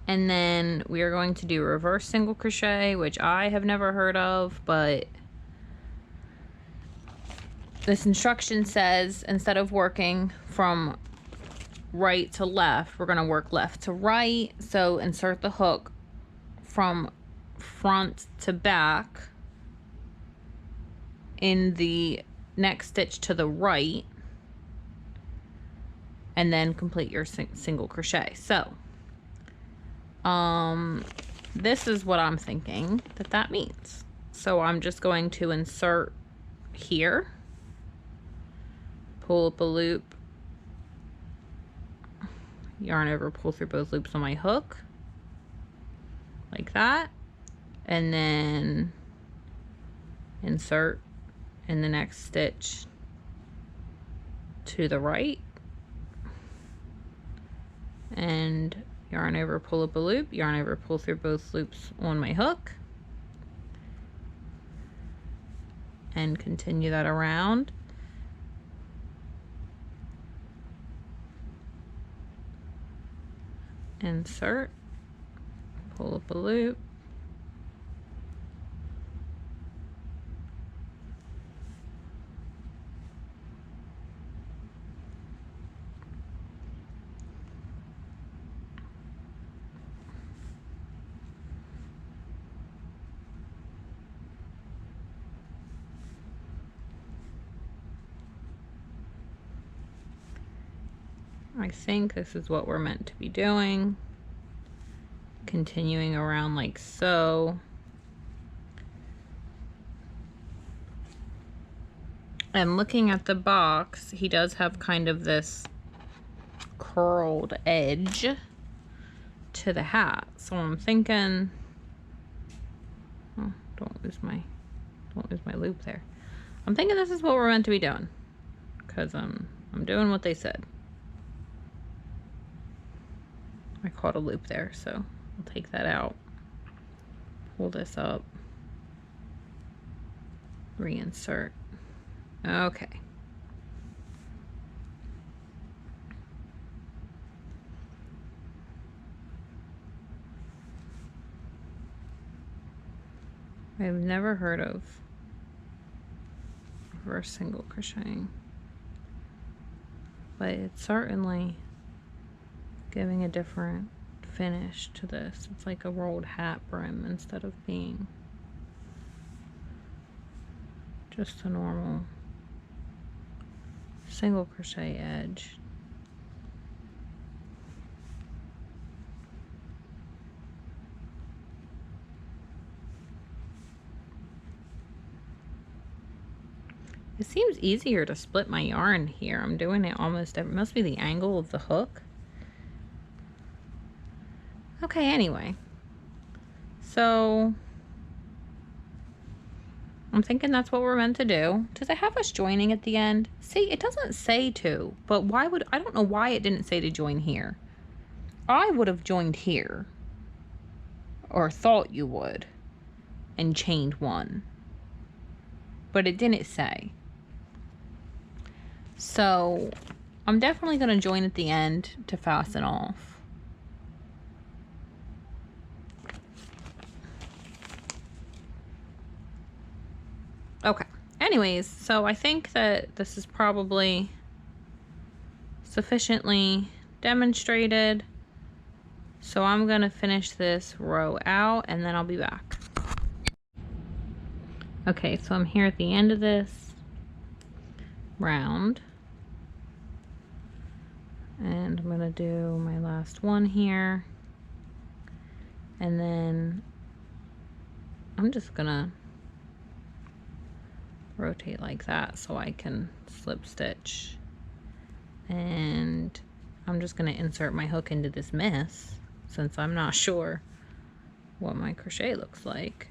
And then we are going to do reverse single crochet, which I have never heard of, but this instruction says instead of working from right to left, we're going to work left to right. So insert the hook from front to back in the next stitch to the right, and then complete your single crochet. So this is what I'm thinking that means. So I'm just going to insert here, pull up a loop, yarn over, pull through both loops on my hook like that, and then insert in the next stitch to the right, and yarn over, pull up a loop, yarn over, pull through both loops on my hook, and continue that around. Insert, pull up a loop, I think this is what we're meant to be doing. Continuing around like so. And looking at the box, he does have kind of this curled edge to the hat. So I'm thinking, oh, don't lose my loop there. I'm thinking this is what we're meant to be doing, because I'm doing what they said. I caught a loop there, so I'll take that out, pull this up, reinsert. Okay. I've never heard of reverse single crocheting, but it's certainly giving a different finish to this. It's like a rolled hat brim instead of being just a normal single crochet edge. It seems easier to split my yarn here. I'm doing it almost, it must be the angle of the hook. Okay, anyway. So I'm thinking that's what we're meant to do. Does it have us joining at the end? See, it doesn't say to, but why would, I don't know why it didn't say to join here. I would have joined here, or thought you would, and chained one, but it didn't say. So I'm definitely going to join at the end to fasten off. Okay, anyways, so I think that this is probably sufficiently demonstrated. So I'm going to finish this row out and then I'll be back. Okay, so I'm here at the end of this round. And I'm going to do my last one here. And then I'm just going to rotate like that so I can slip stitch. And I'm just going to insert my hook into this mess since I'm not sure what my crochet looks like.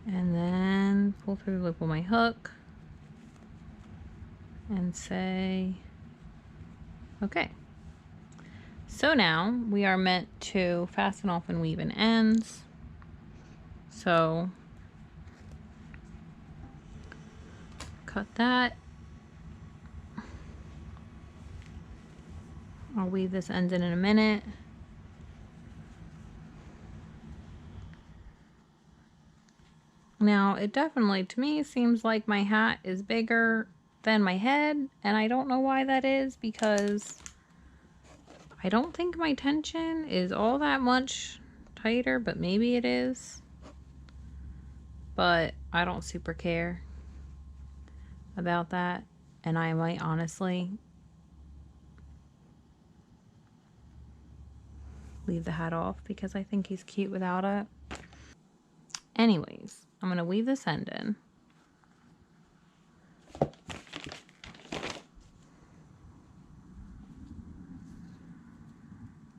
And then pull through the loop of my hook and say, okay. So now we are meant to fasten off and weave in ends. So cut that. I'll weave this end in a minute. Now, it definitely, to me, seems like my hat is bigger than my head, and I don't know why that is, because I don't think my tension is all that much tighter, but maybe it is. But I don't super care about that, and I might honestly leave the hat off because I think he's cute without it. Anyways, I'm going to weave this end in.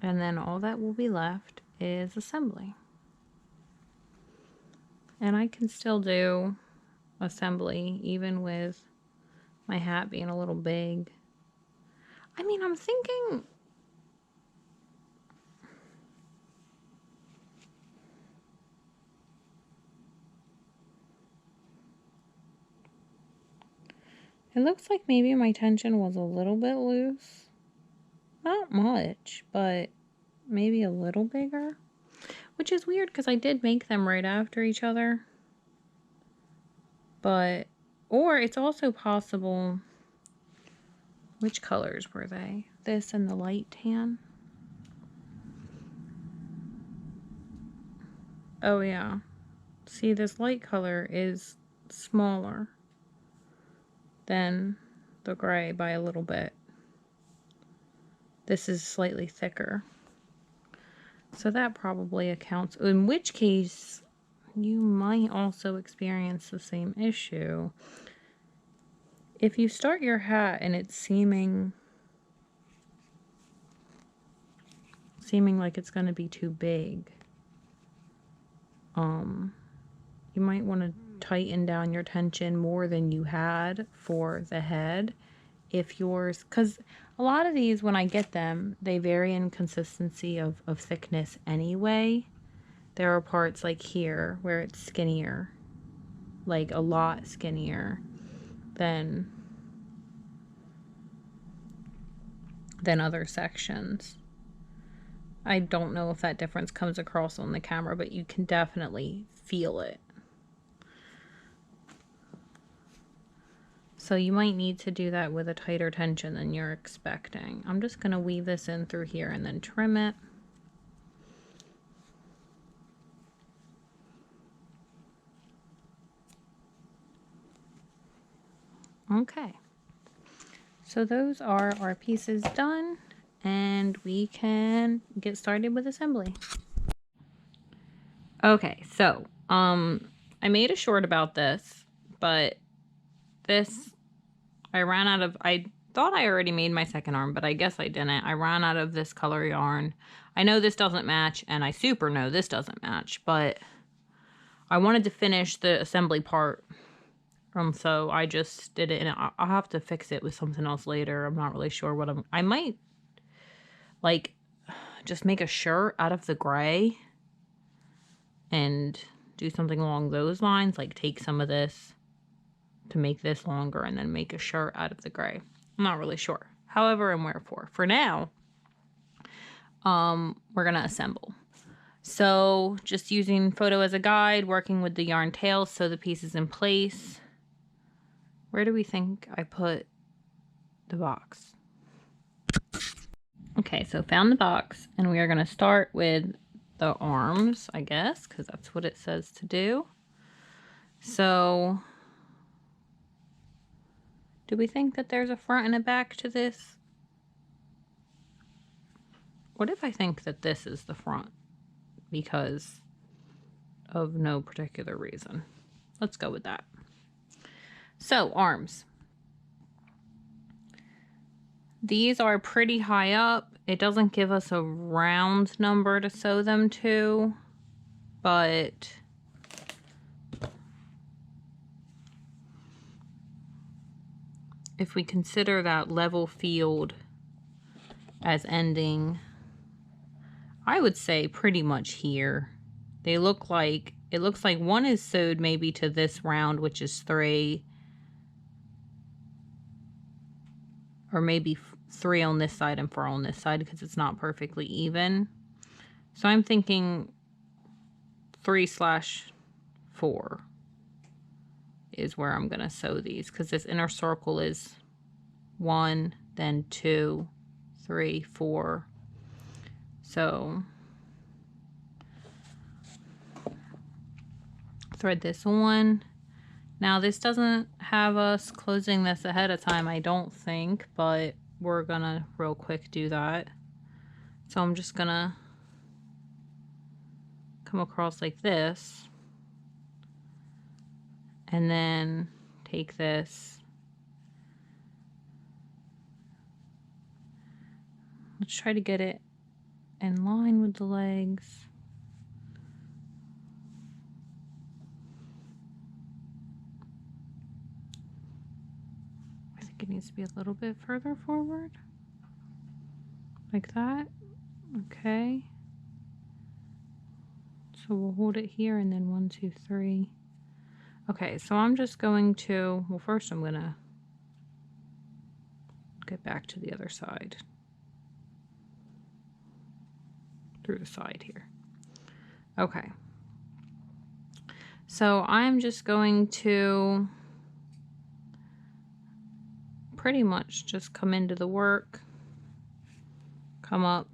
And then all that will be left is assembly. And I can still do assembly even with my hat being a little big. I mean, I'm thinking it looks like maybe my tension was a little bit loose. Not much, but maybe a little bigger. Which is weird because I did make them right after each other. But, or it's also possible, which colors were they? This and the light tan? Oh yeah. See, this light color is smaller than the gray by a little bit. This is slightly thicker. So that probably accounts, in which case you might also experience the same issue. If you start your hat and it's seeming like it's going to be too big, you might want to tighten down your tension more than you had for the head. If yours, because a lot of these, when I get them, they vary in consistency of thickness anyway. There are parts like here where it's skinnier, like a lot skinnier than than other sections. I don't know if that difference comes across on the camera, but you can definitely feel it. So you might need to do that with a tighter tension than you're expecting. I'm just going to weave this in through here and then trim it. Okay. So those are our pieces done, and we can get started with assembly. Okay, so I made a short about this, but this I ran out of, I thought I already made my second arm, but I guess I didn't. I ran out of this color yarn. I know this doesn't match, and I super know this doesn't match, but I wanted to finish the assembly part. So I just did it, and I'll have to fix it with something else later. I'm not really sure what I might, like, just make a shirt out of the gray and do something along those lines, like take some of this to make this longer and then make a shirt out of the gray. I'm not really sure. However and wherefore. For now, we're gonna assemble. So just using photo as a guide, working with the yarn tails, sew the pieces in place. Where do we think I put the box? Okay, so found the box, and we are gonna start with the arms, I guess, because that's what it says to do. So do we think that there's a front and a back to this? What if I think that this is the front because of no particular reason? Let's go with that. So, arms. These are pretty high up. It doesn't give us a round number to sew them to, but if we consider that level field as ending, I would say pretty much here. They look like, it looks like one is sewed maybe to this round, which is 3, or maybe 3 on this side and 4 on this side because it's not perfectly even. So I'm thinking 3/4 is where I'm gonna sew these, because this inner circle is 1, then 2, 3, 4. So thread this on. Now this doesn't have us closing this ahead of time, I don't think, but we're gonna real quick do that. So I'm just gonna come across like this, and then take this. Let's try to get it in line with the legs. I think it needs to be a little bit further forward. Like that. Okay. So we'll hold it here and then 1, 2, 3. Okay, so I'm just going to, well, first I'm gonna get back to the other side. Through the side here. Okay. So I'm just going to pretty much just come into the work, come up,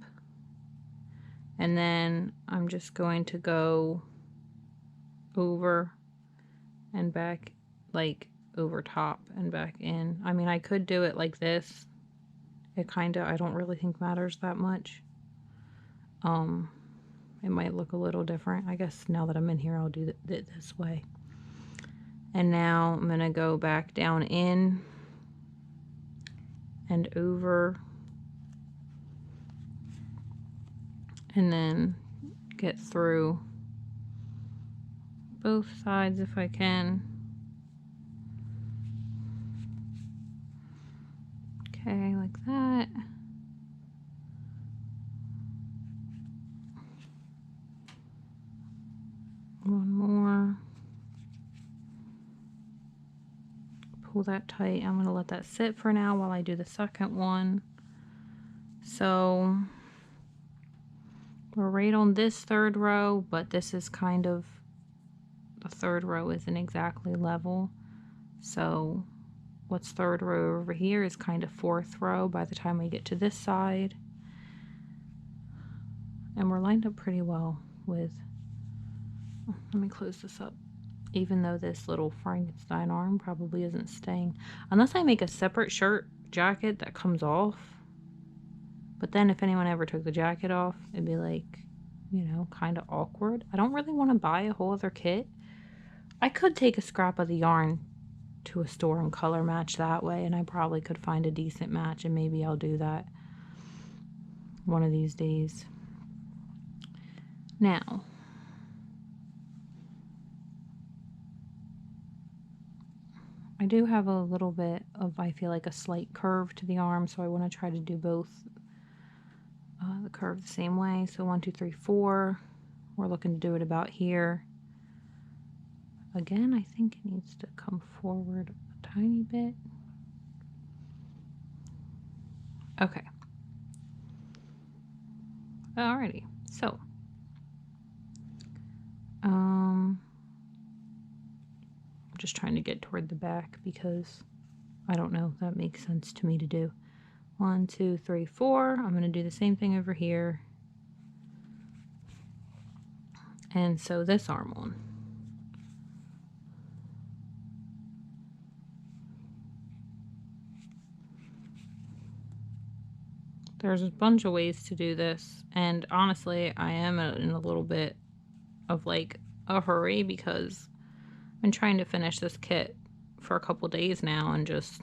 and then I'm just going to go over and back, like over top and back in. I mean, I could do it like this. It kind of, I don't really think matters that much. It might look a little different. I guess now that I'm in here, I'll do it this way. And now I'm gonna go back down in and over, and then get through both sides if I can. Okay, like that. One more. Pull that tight. I'm going to let that sit for now while I do the second one. So we're right on this third row, but this is kind of, the third row isn't exactly level. So what's third row over here is kind of fourth row by the time we get to this side. And we're lined up pretty well with, let me close this up, even though this little Frankenstein arm probably isn't staying. Unless I make a separate shirt jacket that comes off. But then if anyone ever took the jacket off, it'd be like, you know, kind of awkward. I don't really want to buy a whole other kit. I could take a scrap of the yarn to a store and color match that way, and I probably could find a decent match, and maybe I'll do that one of these days. Now, I do have a little bit of, I feel like, a slight curve to the arm, so I want to try to do both the curve the same way. So 1, 2, 3, 4. We're looking to do it about here. Again, I think it needs to come forward a tiny bit. Okay. Alrighty. So, I'm just trying to get toward the back because I don't know if that makes sense to me to do. 1, 2, 3, 4. I'm going to do the same thing over here. And sew this arm on. There's a bunch of ways to do this, and honestly, I am in a little bit of like a hurry because I've been trying to finish this kit for a couple days now, and just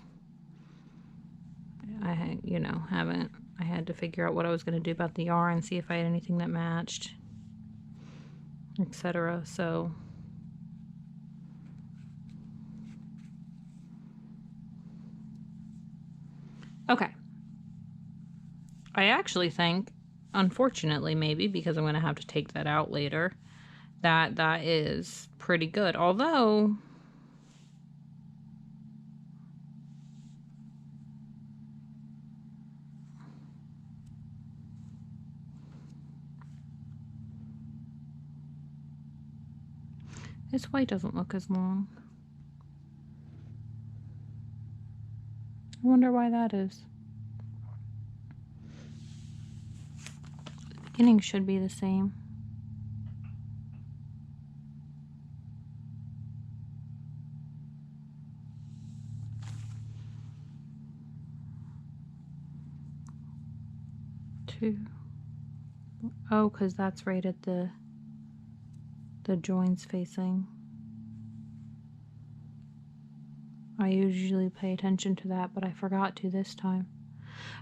I had to figure out what I was going to do about the yarn, see if I had anything that matched, etc. So okay, I actually think, unfortunately maybe because I'm going to have to take that out later, that is pretty good. Although this white doesn't look as long. I wonder why that is. The beginning should be the same. Oh, because that's right at the joints facing. I usually pay attention to that, but I forgot to this time.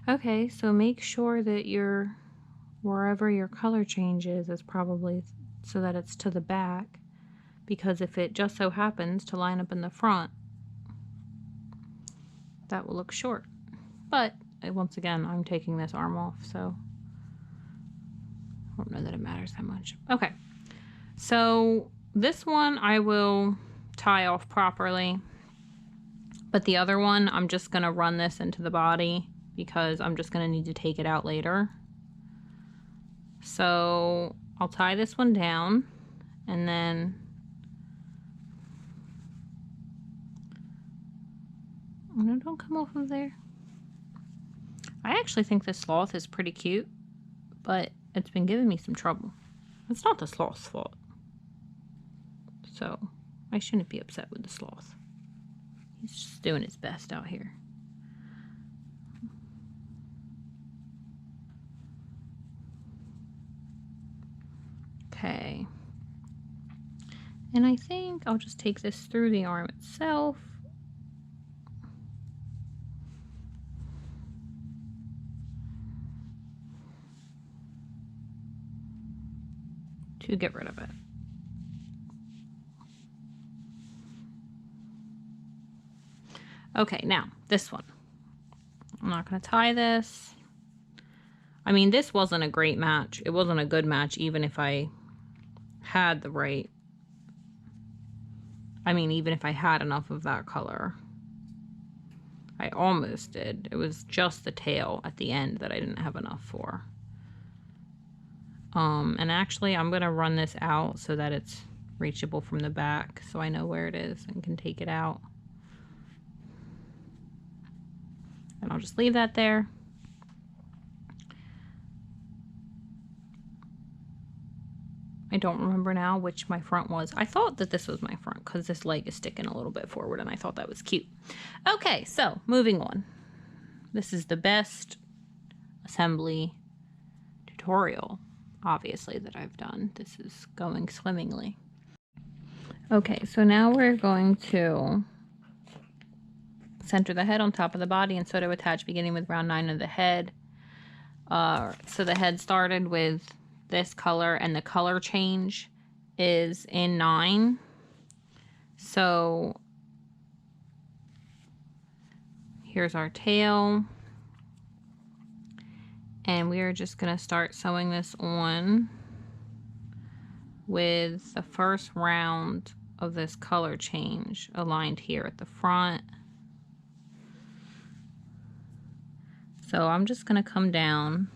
Okay, so make sure that wherever your color changes is probably so that it's to the back, because if it just so happens to line up in the front, that will look short. But once again, I'm taking this arm off, so I don't know that it matters that much. Okay, so this one I will tie off properly, but the other one I'm just going to run this into the body because I'm just going to need to take it out later. So I'll tie this one down, and then no, don't come off of there. I actually think this sloth is pretty cute, but it's been giving me some trouble. It's not the sloth's fault, so I shouldn't be upset with the sloth. He's just doing his best out here. Okay. And I think I'll just take this through the arm itself. To get rid of it. Okay, now this one. I'm not going to tie this. I mean, this wasn't a great match. It wasn't a good match even if I had the right... I mean, even if I had enough of that color. I almost did. It was just the tail at the end that I didn't have enough for. And actually I'm going to run this out so that it's reachable from the back so I know where it is and can take it out. And I'll just leave that there. I don't remember now which my front was. I thought that this was my front because this leg is sticking a little bit forward and I thought that was cute. Okay, so moving on. This is the best assembly tutorial, obviously, that I've done. This is going swimmingly. Okay, so now we're going to center the head on top of the body and sew to attach beginning with round 9 of the head. So the head started with this color and the color change is in 9. So here's our tail. And we are just going to start sewing this on with the first round of this color change aligned here at the front. So I'm just going to come down.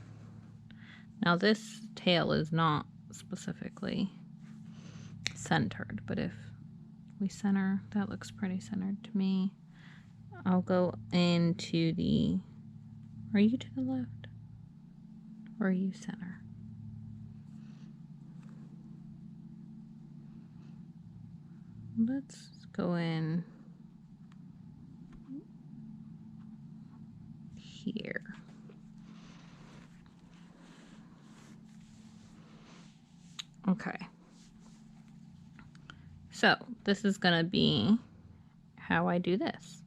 Now this tail is not specifically centered, but if we center, that looks pretty centered to me. I'll go into the, are you to the left? Or are you center? Let's go in here. Okay. So this is going to be how I do this.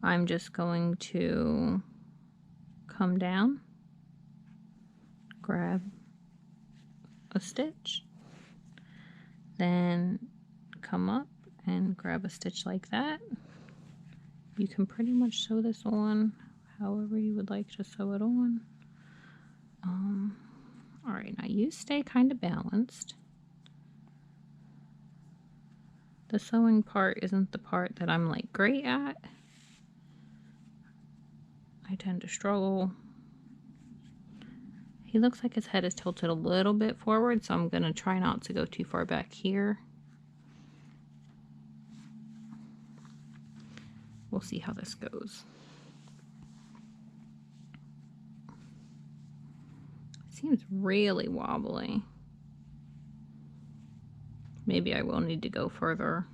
I'm just going to come down, grab a stitch, then come up and grab a stitch like that. You can pretty much sew this on however you would like to sew it on. Alright, now you stay kind of balanced. The sewing part isn't the part that I'm like great at. I tend to struggle. He looks like his head is tilted a little bit forward, so I'm going to try not to go too far back here. We'll see how this goes. It seems really wobbly. Maybe I will need to go further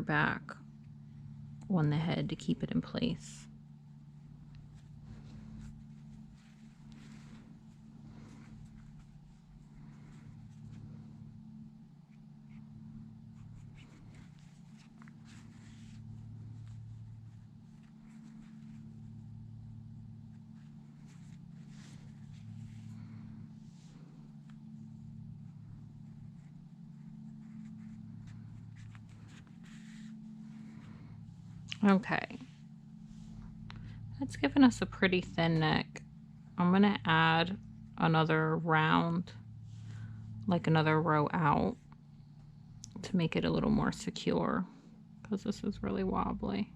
back on the head to keep it in place. Okay, that's given us a pretty thin neck. I'm going to add another round, like another row out, to make it a little more secure, because this is really wobbly.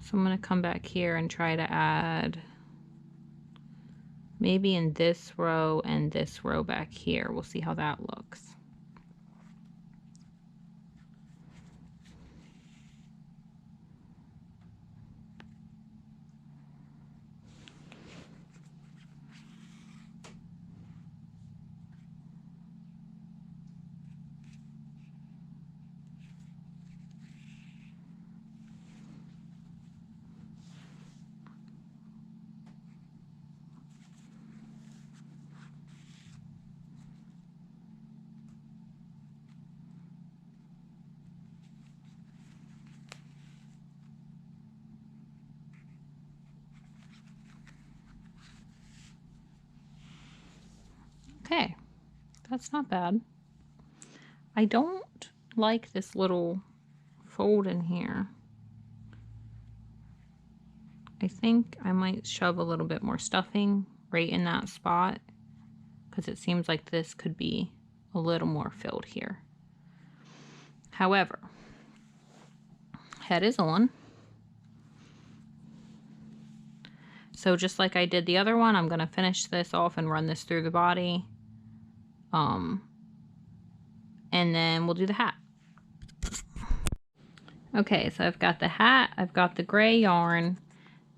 So I'm going to come back here and try to add maybe in this row and this row back here. We'll see how that looks. Okay, that's not bad. I don't like this little fold in here. I think I might shove a little bit more stuffing right in that spot, because it seems like this could be a little more filled here. However, head is on. So just like I did the other one, I'm going to finish this off and run this through the body. And then we'll do the hat. Okay, so I've got the hat, I've got the gray yarn,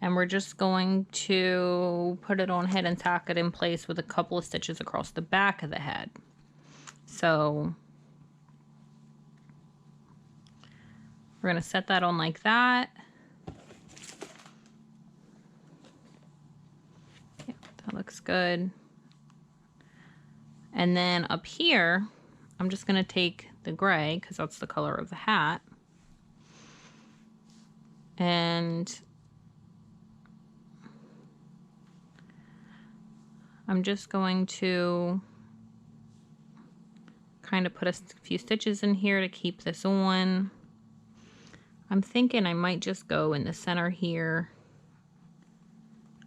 and we're just going to put it on head and tack it in place with a couple of stitches across the back of the head. So we're going to set that on like that. Yeah, that looks good. And then up here, I'm just going to take the gray, because that's the color of the hat, and I'm just going to kind of put a few stitches in here to keep this on. I'm thinking I might just go in the center here.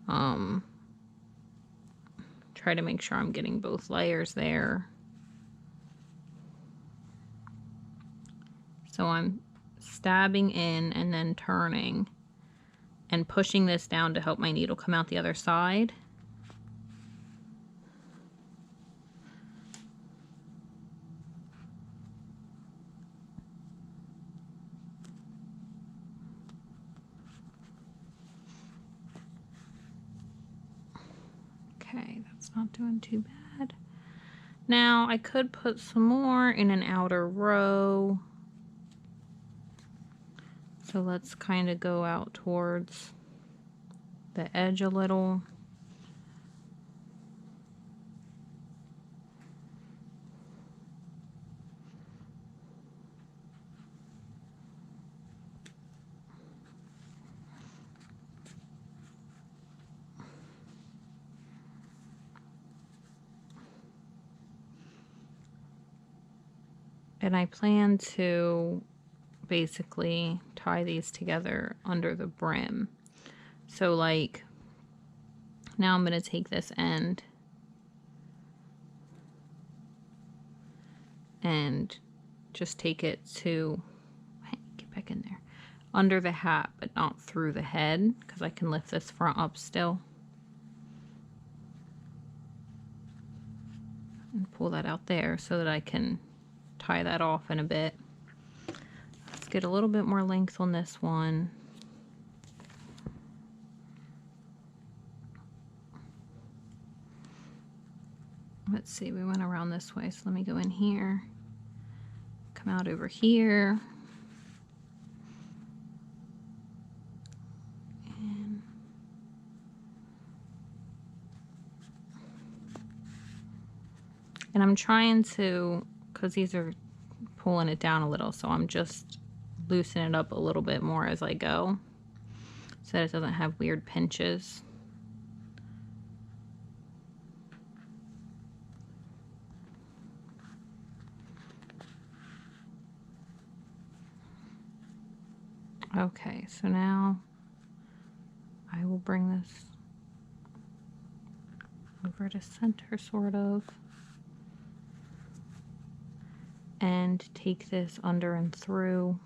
Try to make sure I'm getting both layers there. So I'm stabbing in and then turning and pushing this down to help my needle come out the other side. Okay, that's not doing too bad. Now I could put some more in an outer row. So let's kind of go out towards the edge a little. And I plan to basically tie these together under the brim. So like, now I'm going to take this end and just take it to, hey, get back in there, under the hat, but not through the head, because I can lift this front up still. And pull that out there so that I can tie that off in a bit. Let's get a little bit more length on this one. Let's see, we went around this way, so let me go in here, come out over here, and I'm trying to, because these are pulling it down a little, so I'm just loosening it up a little bit more as I go so that it doesn't have weird pinches. Okay, so now I will bring this over to center, sort of, and take this under and through.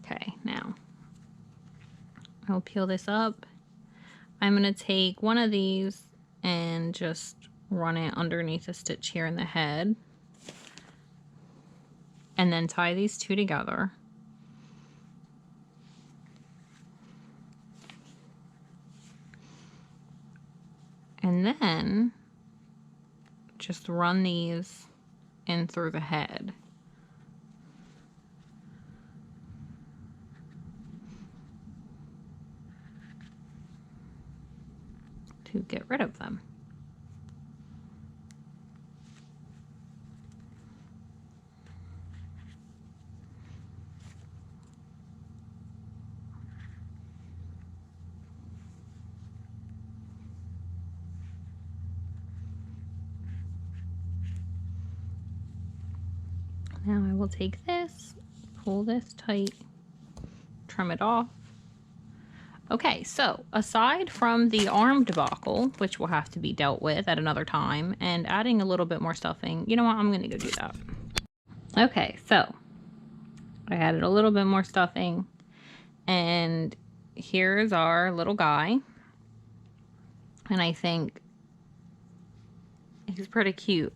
Okay, now I'll peel this up. I'm going to take one of these and just run it underneath a stitch here in the head, and then tie these two together. And then just run these in through the head. To get rid of them. Now I will take this, pull this tight, trim it off. Okay, so aside from the arm debacle, which will have to be dealt with at another time, and adding a little bit more stuffing, you know what, I'm going to go do that. Okay, so I added a little bit more stuffing, and here's our little guy, and I think he's pretty cute.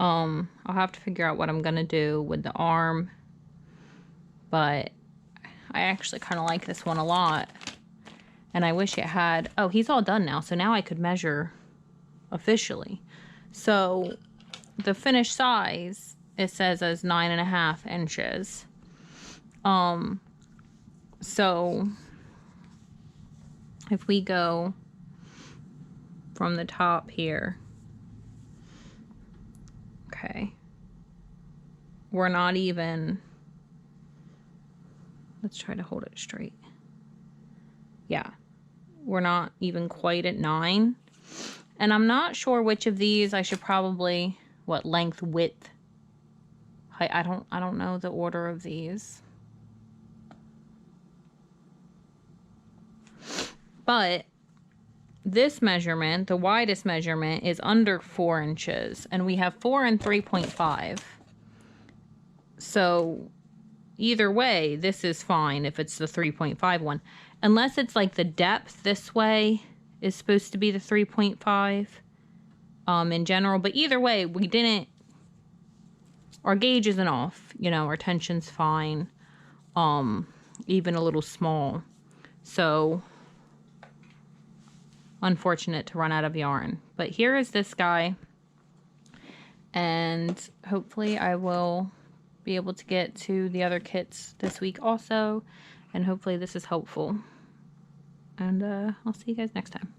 I'll have to figure out what I'm going to do with the arm, but I actually kind of like this one a lot. And I wish it had... Oh, he's all done now. So now I could measure officially. So the finished size, it says as 9.5 inches. So if we go from the top here... Okay. We're not even... Let's try to hold it straight. Yeah. We're not even quite at 9. And I'm not sure which of these I should probably... What, length, width? I don't know the order of these. But this measurement, the widest measurement, is under 4 inches. And we have 4 and 3.5. So either way, this is fine if it's the 3.5 one. Unless it's like the depth this way is supposed to be the 3.5 in general. But either way, we didn't... Our gauge isn't off. You know, our tension's fine. Even a little small. So... Unfortunate to run out of yarn. But here is this guy. And hopefully I will be able to get to the other kits this week also. And hopefully this is helpful. And I'll see you guys next time.